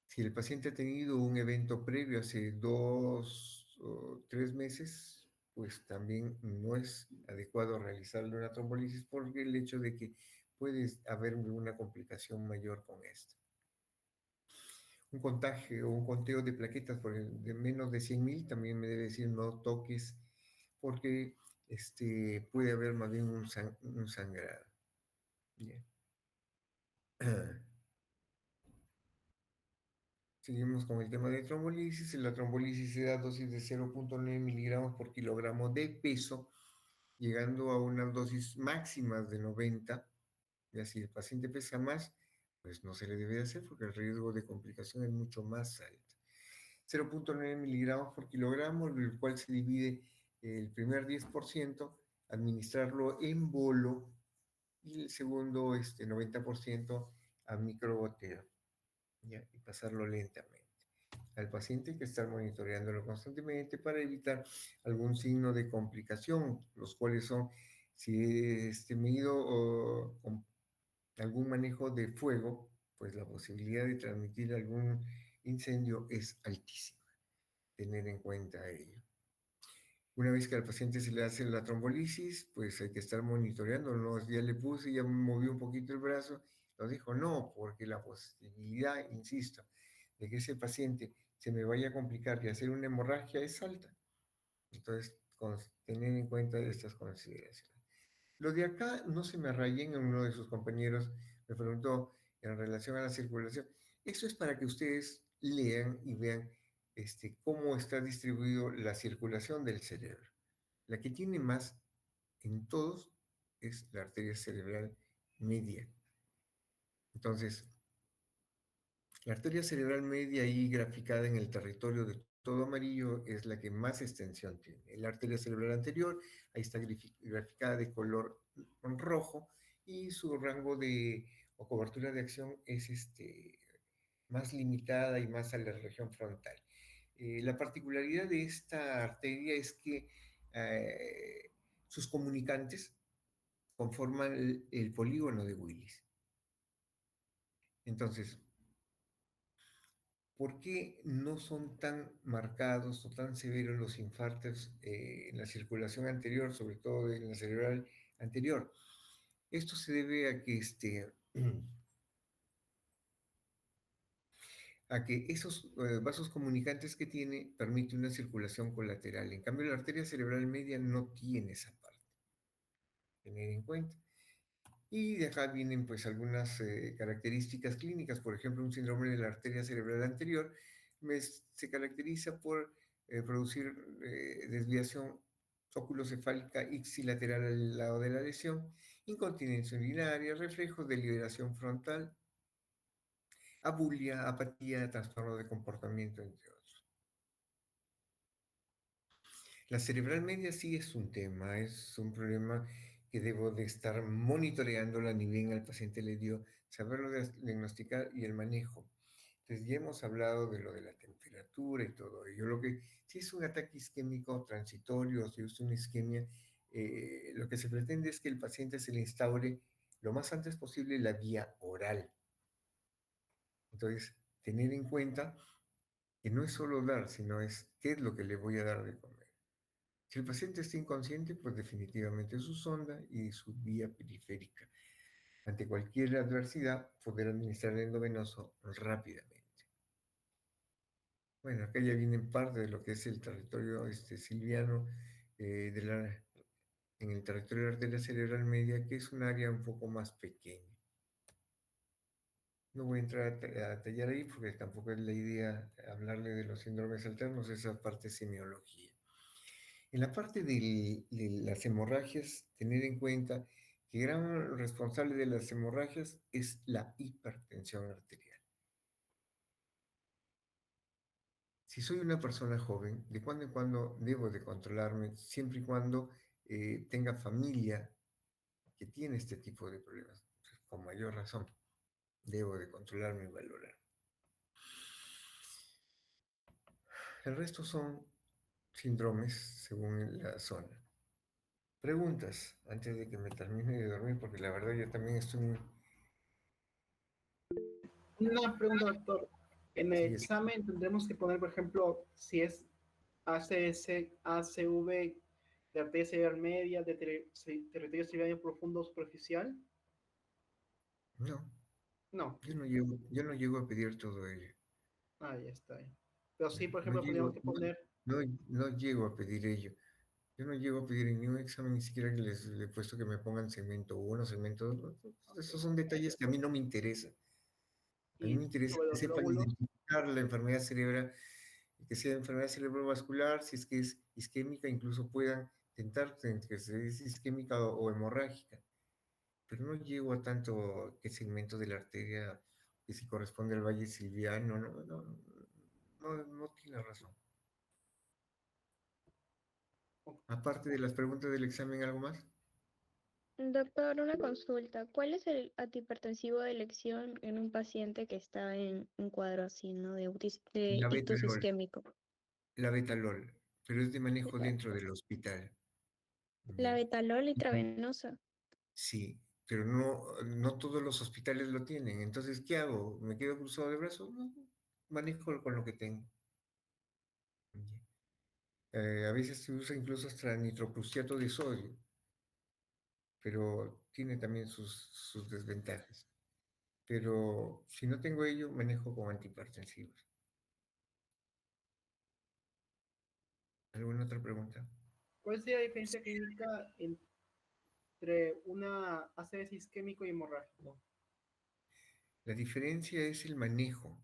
Si el paciente ha tenido un evento previo hace 2 o 3 meses, pues también no es adecuado realizarle una trombolisis por el hecho de que puede haber una complicación mayor con esto. Un contagio o un conteo de plaquetas de menos de 100.000 también me debe decir no toques porque puede haber más bien un sangrado. Bien. Seguimos con el tema de trombolisis. La trombolisis se da a dosis de 0,9 miligramos por kilogramo de peso, llegando a unas dosis máximas de 90. Y si el paciente pesa más, pues no se le debe hacer porque el riesgo de complicación es mucho más alto. 0,9 miligramos por kilogramo, el cual se divide el primer 10%, administrarlo en bolo, y el segundo 90% a microgoteo, ¿ya? Y pasarlo lentamente. Al paciente hay que estar monitoreándolo constantemente para evitar algún signo de complicación, los cuales son, si medido con algún manejo de fuego, pues la posibilidad de transmitir algún incendio es altísima. Tener en cuenta ello. Una vez que al paciente se le hace la trombolisis, pues hay que estar monitoreando, ¿no? Ya le puse, ya movió un poquito el brazo, lo dijo, no, porque la posibilidad, insisto, de que ese paciente se me vaya a complicar y hacer una hemorragia es alta. Entonces, tener en cuenta estas consideraciones. Lo de acá, no se me rayen, uno de sus compañeros me preguntó en relación a la circulación. Eso es para que ustedes lean y vean cómo está distribuido la circulación del cerebro. La que tiene más en todos es la arteria cerebral media. Entonces, la arteria cerebral media ahí graficada en el territorio de todo amarillo es la que más extensión tiene. La arteria cerebral anterior, ahí está graficada de color rojo y su rango de o cobertura de acción es más limitada y más a la región frontal. La particularidad de esta arteria es que sus comunicantes conforman el polígono de Willis. Entonces, ¿por qué no son tan marcados o tan severos los infartos en la circulación anterior, sobre todo en la cerebral anterior? Esto se debe a que, esos vasos comunicantes que tiene permiten una circulación colateral. En cambio, la arteria cerebral media no tiene esa parte. Tener en cuenta. Y de acá vienen pues algunas características clínicas, por ejemplo, un síndrome de la arteria cerebral anterior se caracteriza por producir desviación oculocefálica ipsilateral al lado de la lesión, incontinencia urinaria, reflejos de liberación frontal, abulia, apatía, trastorno de comportamiento, entre otros. La cerebral media sí es un tema, es un problema que debo de estar monitoreando ni bien al paciente le dio, saberlo diagnosticar y el manejo. Entonces ya hemos hablado de lo de la temperatura y todo ello. Si es un ataque isquémico transitorio, si es una isquemia, lo que se pretende es que el paciente se le instaure lo más antes posible la vía oral. Entonces, tener en cuenta que no es solo dar, sino es qué es lo que le voy a dar de comer. Si el paciente está inconsciente, pues definitivamente su sonda y su vía periférica. Ante cualquier adversidad, poder administrar el endovenoso rápidamente. Bueno, acá ya viene parte de lo que es el territorio silviano en el territorio de la arteria cerebral media, que es un área un poco más pequeña. No voy a entrar a detallar ahí porque tampoco es la idea hablarle de los síndromes alternos, esa parte es semiología. En la parte de las hemorragias, tener en cuenta que gran responsable de las hemorragias es la hipertensión arterial. Si soy una persona joven, de cuando en cuando debo de controlarme, siempre y cuando tenga familia que tiene este tipo de problemas. Entonces, con mayor razón, debo de controlarme y valorar. El resto son síndromes según la zona. Preguntas antes de que me termine de dormir, porque la verdad yo también estoy muy... Una pregunta, doctor. En el Sí, es examen tendremos que poner, por ejemplo, si es ACS, ACV de arteria cerebral media, de territorio cerebral profundo superficial. no, No, yo no llego a pedir todo ello. ah, ya está. Pero ¿Ya? sí, por No ejemplo, tendríamos llego, que no, poner, no llego a pedir ello. Yo no llego a pedir en ningún examen ni siquiera que les he puesto que me pongan segmento uno, segmento 2. ok, Esos son detalles que a mí no me interesan. A mí y me interesa sobre que los sepan glóbulos, identificar la enfermedad cerebral, que sea enfermedad cerebrovascular, si es que es isquémica, incluso puedan tentar que es isquémica o hemorrágica. Pero no llego a tanto qué segmento de la arteria, que si corresponde al valle silviano, no tiene razón. ok. Aparte de las preguntas del examen, ¿algo más? Doctor, una consulta. ¿Cuál es el antihipertensivo de elección en un paciente que está en un cuadro así, ¿no? De La ictus betalol, isquémico. la betalol, pero es de manejo La, dentro del hospital. la ¿Ya? betalol intravenosa. Sí, pero no todos los hospitales lo tienen. Entonces, ¿qué hago? ¿Me quedo cruzado de brazos? No, manejo con lo que tengo. ¿Ya? A veces se usa incluso hasta nitroprusiato de sodio, pero tiene también sus desventajas. Pero si no tengo ello, manejo con antihipertensivos. ¿Alguna otra pregunta? ¿Cuál sería la diferencia clínica entre una ACS isquémico y hemorrágico? La diferencia es el manejo.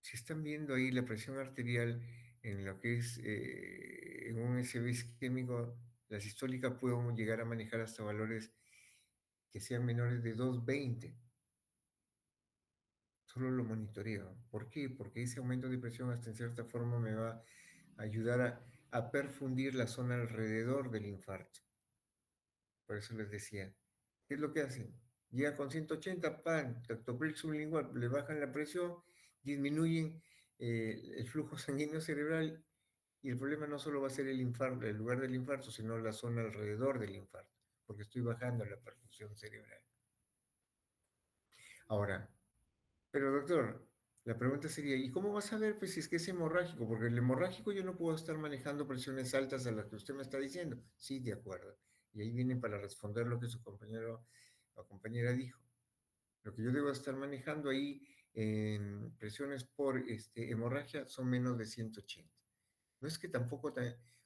Si están viendo ahí la presión arterial en lo que es en un SB isquémico, la sistólica podemos llegar a manejar hasta valores que sean menores de 220. Solo lo monitoreo. ¿Por qué? Porque ese aumento de presión hasta en cierta forma me va a ayudar a perfundir la zona alrededor del infarto. Por eso les decía, ¿qué es lo que hacen? Llega con 180, pan, tactopril sublingual, le bajan la presión, disminuyen el flujo sanguíneo cerebral y el problema no solo va a ser el infarto, el lugar del infarto, sino la zona alrededor del infarto, porque estoy bajando la perfusión cerebral. Ahora, pero doctor, la pregunta sería, ¿y cómo vas a saber pues, si es que es hemorrágico? Porque el hemorrágico yo no puedo estar manejando presiones altas a las que usted me está diciendo. Sí, de acuerdo. Y ahí viene para responder lo que su compañero o compañera dijo. Lo que yo debo estar manejando ahí en presiones por hemorragia son menos de 180. No es que tampoco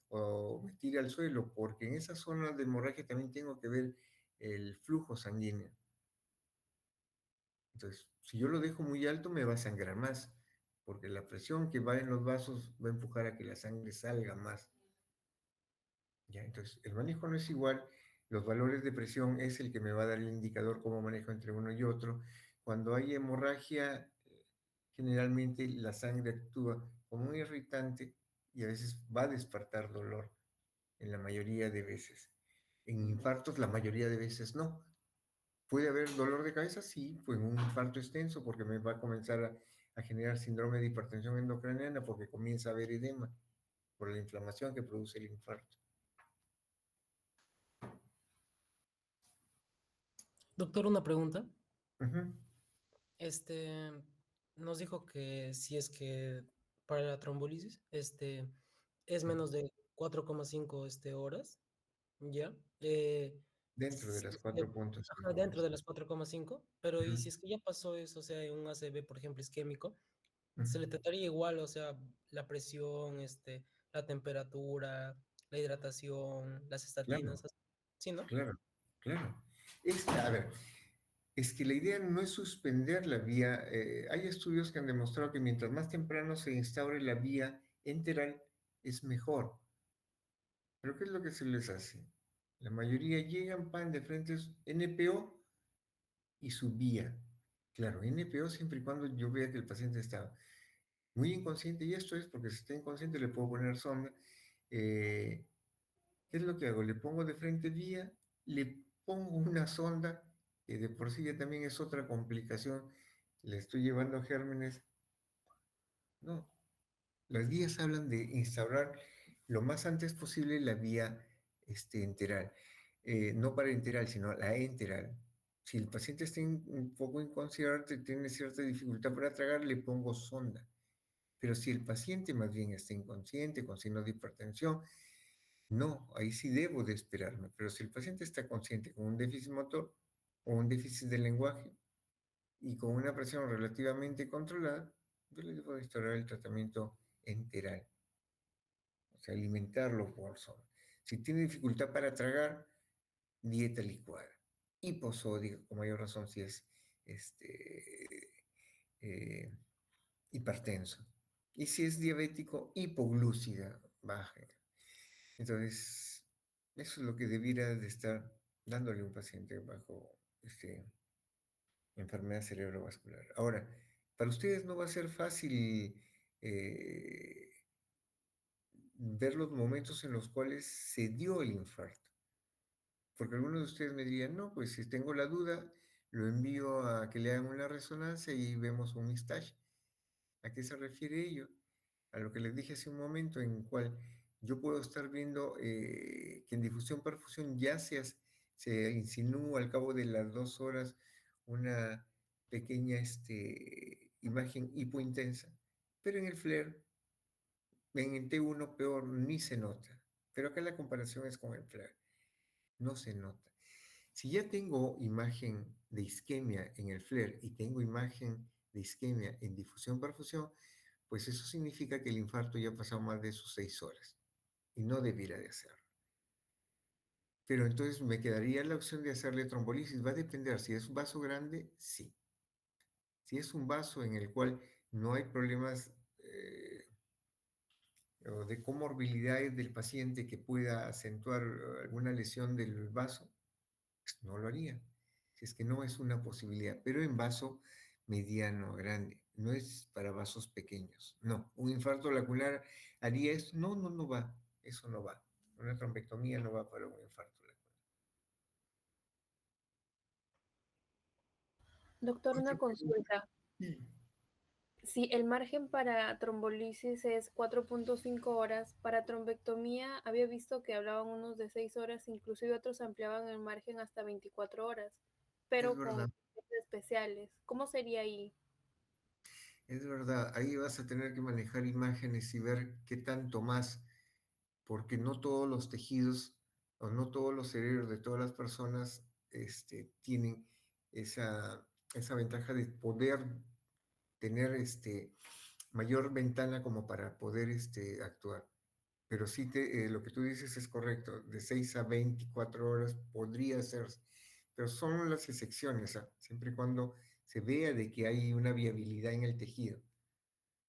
o me tire al suelo, porque en esa zona de hemorragia también tengo que ver el flujo sanguíneo. Entonces, si yo lo dejo muy alto, me va a sangrar más, porque la presión que va en los vasos va a empujar a que la sangre salga más. ¿Ya? Entonces, el manejo no es igual. Los valores de presión es el que me va a dar el indicador cómo manejo entre uno y otro. Cuando hay hemorragia, generalmente la sangre actúa como un irritante y a veces va a despertar dolor en la mayoría de veces. En infartos, la mayoría de veces no. ¿Puede haber dolor de cabeza? Sí, pues un infarto extenso porque me va a comenzar a generar síndrome de hipertensión endocrinal porque comienza a haber edema por la inflamación que produce el infarto. Doctor, una pregunta. Ujú, Este, nos dijo que si es que para la trombolisis, es ujú. menos de 4,5 horas, ¿ya? Dentro de Si las es que- cuatro puntos. ajá, dentro de las 4,5, pero Ujú, y si es que ya pasó eso, o sea, en un ACV, por ejemplo, isquémico, ujú. se le trataría igual, o sea, la presión, la temperatura, la hidratación, las Claro, estatinas, ¿sí, no? claro, claro. A ver, es que la idea no es suspender la vía. Hay estudios que han demostrado que mientras más temprano se instaure la vía enteral, es mejor. ¿Pero qué es lo que se les hace? La mayoría llegan, pan de frente, es NPO y su vía. Claro, NPO siempre y cuando yo vea que el paciente está muy inconsciente, y esto es porque si está inconsciente le puedo poner sonda. ¿Qué es lo que hago? Le pongo de frente vía, le pongo una sonda, que de por sí ya también es otra complicación. Le estoy llevando gérmenes. No, las guías hablan de instaurar lo más antes posible la vía enteral. No parenteral, sino la enteral. Si el paciente está un poco inconsciente, tiene cierta dificultad para tragar, le pongo sonda. Pero si el paciente más bien está inconsciente, con signos de hipertensión, no, ahí sí debo de esperarme. Pero si el paciente está consciente con un déficit motor o un déficit de lenguaje y con una presión relativamente controlada, yo le debo de instaurar el tratamiento enteral, o sea, alimentarlo por sonda. Si tiene dificultad para tragar, dieta licuada. Hiposódica, con mayor razón si es eh, hipertenso. Y si es diabético, hipoglúcida baja. Entonces, eso es lo que debiera de estar dándole un paciente bajo enfermedad cerebrovascular. Ahora, para ustedes no va a ser fácil eh, ver los momentos en los cuales se dio el infarto. Porque algunos de ustedes me dirían, no, pues si tengo la duda, lo envío a que le hagan una resonancia y vemos un Mistache. ¿A qué se refiere ello? A lo que les dije hace un momento, en cual yo puedo estar viendo que en difusión-perfusión ya se insinúa al cabo de las 2 horas una pequeña imagen hipointensa, pero en el FLAIR, en el T1 peor, ni se nota. Pero acá la comparación es con el FLAIR, no se nota. Si ya tengo imagen de isquemia en el FLAIR y tengo imagen de isquemia en difusión-perfusión, pues eso significa que el infarto ya ha pasado más de sus 6 horas y no debiera de hacerlo. Pero entonces me quedaría la opción de hacerle trombolisis. Va a depender, si es un vaso grande, sí. Si es un vaso en el cual no hay problemas o de comorbilidades del paciente que pueda acentuar alguna lesión del vaso, pues no lo haría. Si es que no es una posibilidad, pero en vaso mediano, grande, no es para vasos pequeños. No, un infarto lacunar haría eso. No, no, no va. Eso no va. Una trombectomía no va para un infarto lacunar. Doctor, Otra una pregunta. consulta. Sí. Si el margen para trombolisis es 4.5 horas, para trombectomía había visto que hablaban unos de 6 horas, inclusive otros ampliaban el margen hasta 24 horas, Es pero con verdad, especiales. ¿Cómo sería ahí? es verdad. Ahí vas a tener que manejar imágenes y ver qué tanto más, porque no todos los tejidos o no todos los cerebros de todas las personas tienen esa ventaja de poder tener mayor ventana como para poder actuar. Pero sí, lo que tú dices es correcto, de 6 a 24 horas podría ser, pero son las excepciones, ¿ah? Siempre y cuando se vea de que hay una viabilidad en el tejido.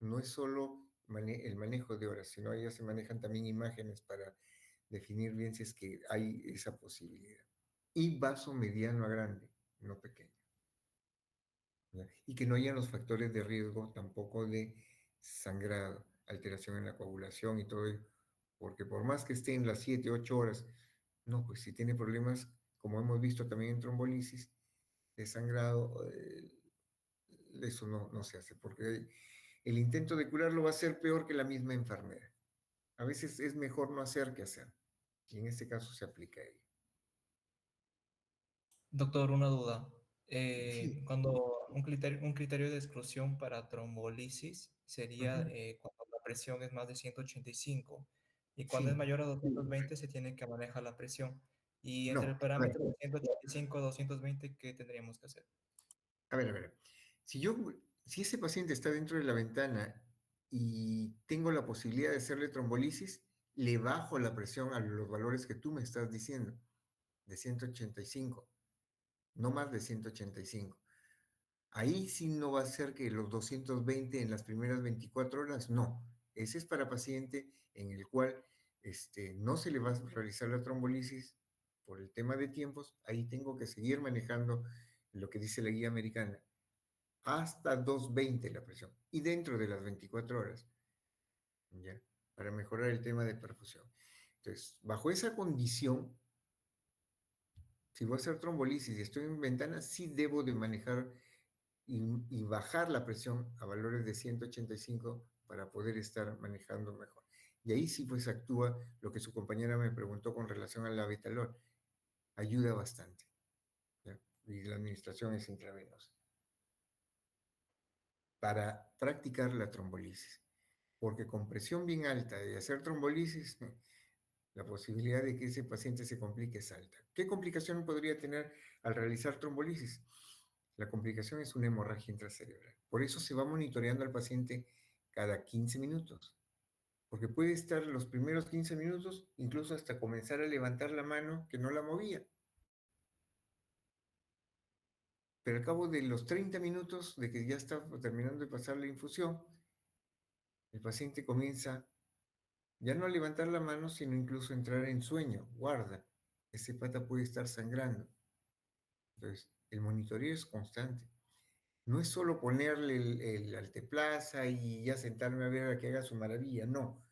No es solo el manejo de horas, sino ya se manejan también imágenes para definir bien si es que hay esa posibilidad. Y vaso mediano a grande, no pequeño. ¿Ya? Y que no hayan los factores de riesgo tampoco de sangrado, alteración en la coagulación y todo ello, porque por más que esté en las 7, 8 horas, no, pues si tiene problemas, como hemos visto también en trombolisis, de sangrado, eso no se hace, porque el intento de curarlo va a ser peor que la misma enfermedad. A veces es mejor no hacer que hacer, y en este caso se aplica a ello. Doctor, una duda. Sí. Cuando un criterio de exclusión para trombolisis sería Ujú. cuando la presión es más de 185 y cuando es Sí. mayor a 220 se tiene que manejar la presión. Y entre No, el a ver, parámetro de 185 a 220, ¿qué tendríamos que hacer? a ver. Si ese paciente está dentro de la ventana y tengo la posibilidad de hacerle trombolisis, le bajo la presión a los valores que tú me estás diciendo, de 185, no más de 185. Ahí sí no va a ser que los 220 en las primeras 24 horas, no. Ese es para paciente en el cual no se le va a realizar la trombolisis por el tema de tiempos, ahí tengo que seguir manejando lo que dice la guía americana, hasta 220 la presión, y dentro de las 24 horas, ¿ya? Para mejorar el tema de perfusión. Entonces, bajo esa condición, si voy a hacer trombolisis y estoy en ventana, sí debo de manejar y bajar la presión a valores de 185 para poder estar manejando mejor. Y ahí sí pues actúa lo que su compañera me preguntó con relación al labetalol. Ayuda bastante, ¿ya? Y la administración es intravenosa para practicar la trombolisis. Porque con presión bien alta y hacer trombolisis, la posibilidad de que ese paciente se complique es alta. ¿Qué complicación podría tener al realizar trombolisis? La complicación es una hemorragia intracerebral. Por eso se va monitoreando al paciente cada 15 minutos, porque puede estar los primeros 15 minutos, incluso hasta comenzar a levantar la mano que no la movía. Pero al cabo de los 30 minutos de que ya está terminando de pasar la infusión, el paciente comienza ya no a levantar la mano, sino incluso a entrar en sueño. Guarda, ese pata puede estar sangrando. Entonces, el monitoreo es constante. No es solo ponerle el alteplaza y ya sentarme a ver a que haga su maravilla, no.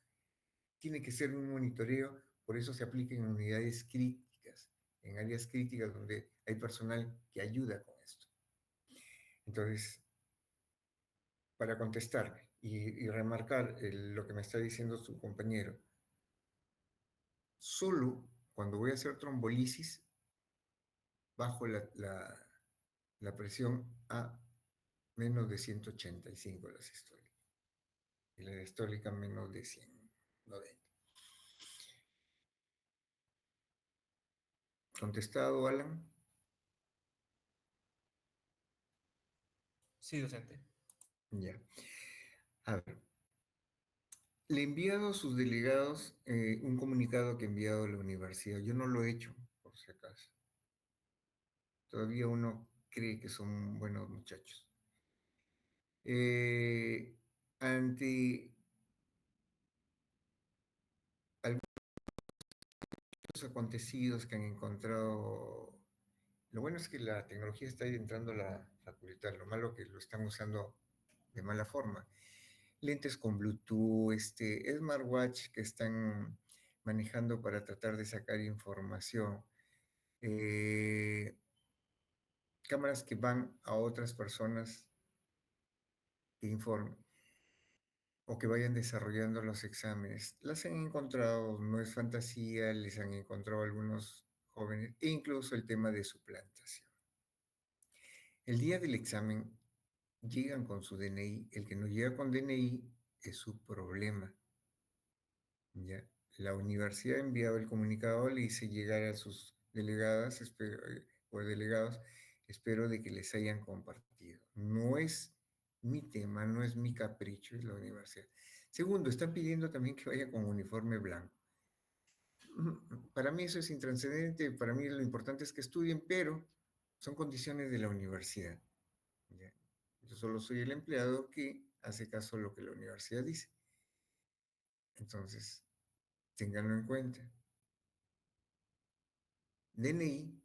Tiene que ser un monitoreo, por eso se aplica en unidades críticas, en áreas críticas donde hay personal que ayuda con esto. Entonces, para contestarme y remarcar lo que me está diciendo su compañero, solo cuando voy a hacer trombolisis, bajo la presión a menos de 185 la sistólica y la diastólica menos de 190. ¿Contestado, Alan? Sí, docente. Ya. A ver. Le he enviado a sus delegados un comunicado que he enviado a la universidad. Yo no lo he hecho, por si acaso. Todavía uno cree que son buenos muchachos. Ante algunos acontecidos que han encontrado, lo bueno es que la tecnología está ahí entrando a la facultad, lo malo que lo están usando de mala forma. Lentes con Bluetooth, smartwatch que están manejando para tratar de sacar información, cámaras que van a otras personas que informen o que vayan desarrollando los exámenes. Las han encontrado, no es fantasía, les han encontrado algunos jóvenes, e incluso el tema de suplantación. El día del examen llegan con su DNI, el que no llega con DNI es su problema. ¿Ya? La universidad ha enviado el comunicado, le hice llegar a sus delegadas o delegados, espero de que les hayan compartido. No es mi tema, no es mi capricho, es la universidad. Segundo, están pidiendo también que vaya con uniforme blanco. Para mí eso es intranscendente, para mí lo importante es que estudien, pero son condiciones de la universidad. ¿Ya? Yo solo soy el empleado que hace caso a lo que la universidad dice. Entonces, ténganlo en cuenta. DNI,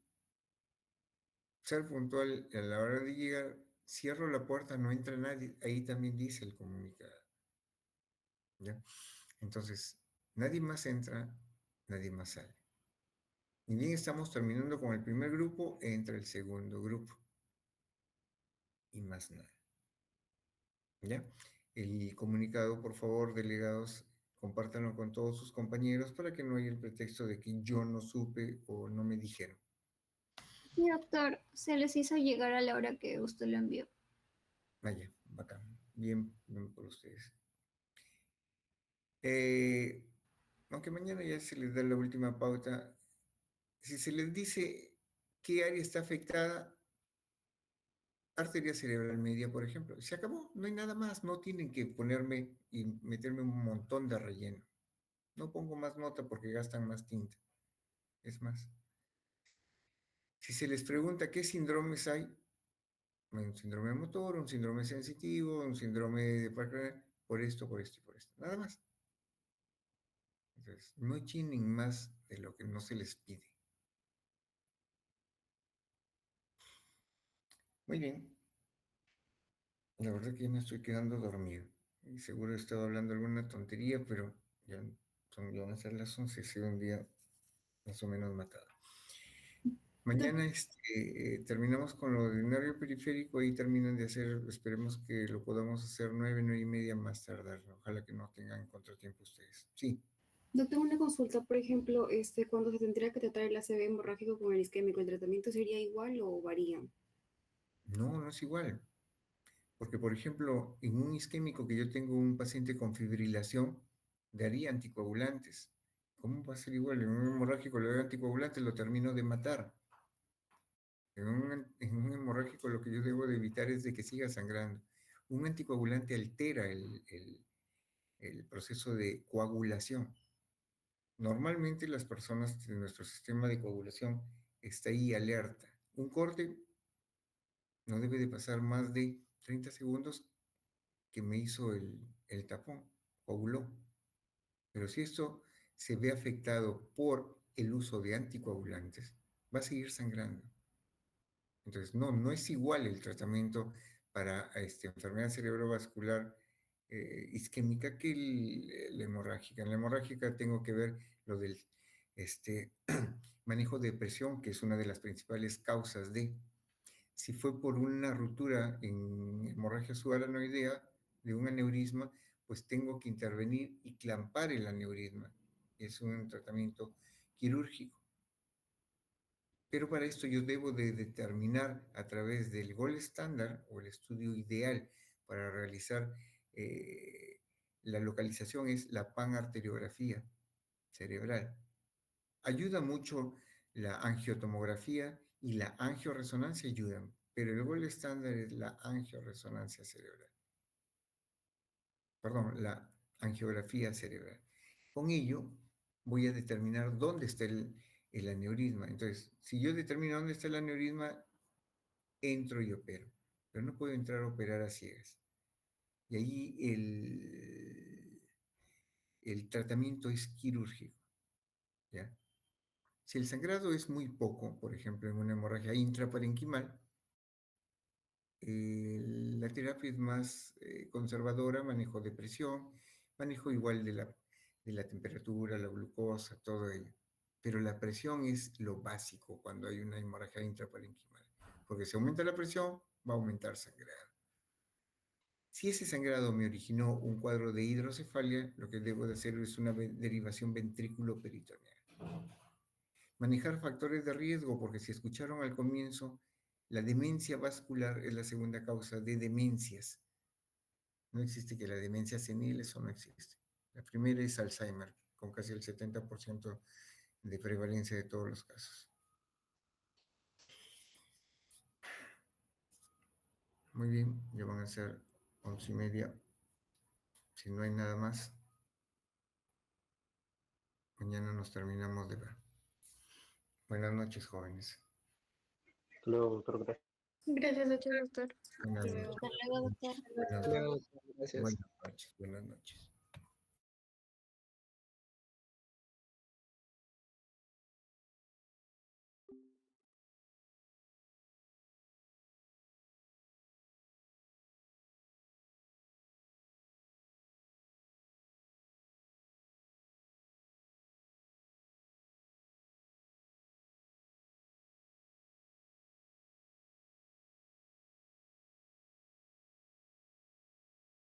ser puntual a la hora de llegar, cierro la puerta, no entra nadie, ahí también dice el comunicado. ¿Ya? Entonces, nadie más entra, nadie más sale. Y bien estamos terminando con el primer grupo, entra el segundo grupo. Y más nada. ¿Ya? El comunicado, por favor, delegados, compártanlo con todos sus compañeros para que no haya el pretexto de que yo no supe o no me dijeron. Sí, doctor, se les hizo llegar a la hora que usted lo envió. Vaya, bacán. Bien, bien por ustedes. Eh, Aunque mañana ya se les da la última pauta, si se les dice qué área está afectada, arteria cerebral media, por ejemplo, se acabó, no hay nada más, no tienen que ponerme y meterme un montón de relleno. No pongo más nota porque gastan más tinta. Es más, si se les pregunta qué síndromes hay, un síndrome motor, un síndrome sensitivo, un síndrome de Parkinson, por esto, por esto y por esto, nada más. Entonces, no chinen más de lo que no se les pide. Muy bien. La verdad que ya me estoy quedando dormido. Y seguro he estado hablando alguna tontería, pero ya, ya van a ser las 11, ha sido un día más o menos matado. Mañana terminamos con lo del nervio periférico y terminan de hacer, esperemos que lo podamos hacer 9, 9:30 más tardar. Ojalá que no tengan contratiempo ustedes. Sí, Doctor, una consulta, por ejemplo, cuando se tendría que tratar el ACV hemorrágico con el isquémico, ¿el tratamiento sería igual o varía? no, no es igual. Porque, por ejemplo, en un isquémico que yo tengo un paciente con fibrilación, daría anticoagulantes. ¿Cómo va a ser igual? En un hemorrágico le doy anticoagulantes, lo termino de matar. En un hemorrágico lo que yo debo de evitar es de que siga sangrando. Un anticoagulante altera el proceso de coagulación. Normalmente las personas de nuestro sistema de coagulación está ahí alerta. Un corte no debe de pasar más de 30 segundos que me hizo el tapón, coaguló. Pero si esto se ve afectado por el uso de anticoagulantes, va a seguir sangrando. Entonces, no es igual el tratamiento para enfermedad cerebrovascular isquémica que la hemorrágica. En la hemorrágica tengo que ver lo del manejo de presión, que es una de las principales causas de, si fue por una ruptura en hemorragia subaranoidea de un aneurisma, pues tengo que intervenir y clampar el aneurisma. Es un tratamiento quirúrgico. Pero para esto yo debo de determinar a través del gol estándar o el estudio ideal para realizar la localización es la panarteriografía cerebral. Ayuda mucho la angiotomografía y la angioresonancia ayudan, pero el gol estándar es la angioresonancia cerebral. Perdón, la angiografía cerebral. Con ello voy a determinar dónde está el aneurisma. Entonces, si yo determino dónde está el aneurisma, entro y opero. Pero no puedo entrar a operar a ciegas. Y ahí el tratamiento es quirúrgico. ¿Ya? Si el sangrado es muy poco, por ejemplo, en una hemorragia intraparenquimal, la terapia es más conservadora, manejo de presión, manejo igual de la temperatura, la glucosa, todo ello. Pero la presión es lo básico cuando hay una hemorragia intraparenquimal, porque si aumenta la presión, va a aumentar sangrado. Si ese sangrado me originó un cuadro de hidrocefalia, lo que debo de hacer es una derivación ventrículo-peritoneal. Manejar factores de riesgo, porque si escucharon al comienzo, la demencia vascular es la segunda causa de demencias. No existe que la demencia senil, eso no existe. La primera es Alzheimer, con casi el 70% de prevalencia de todos los casos. Muy bien, ya van a ser 11:30. Si no hay nada más, mañana nos terminamos de ver. Buenas noches, jóvenes. Hasta luego, doctor. Gracias. Gracias, doctor. Muchas, doctor. Buenas Hasta noches. luego, doctor. Buenas Luego, noches. gracias. Buenas noches. Buenas noches.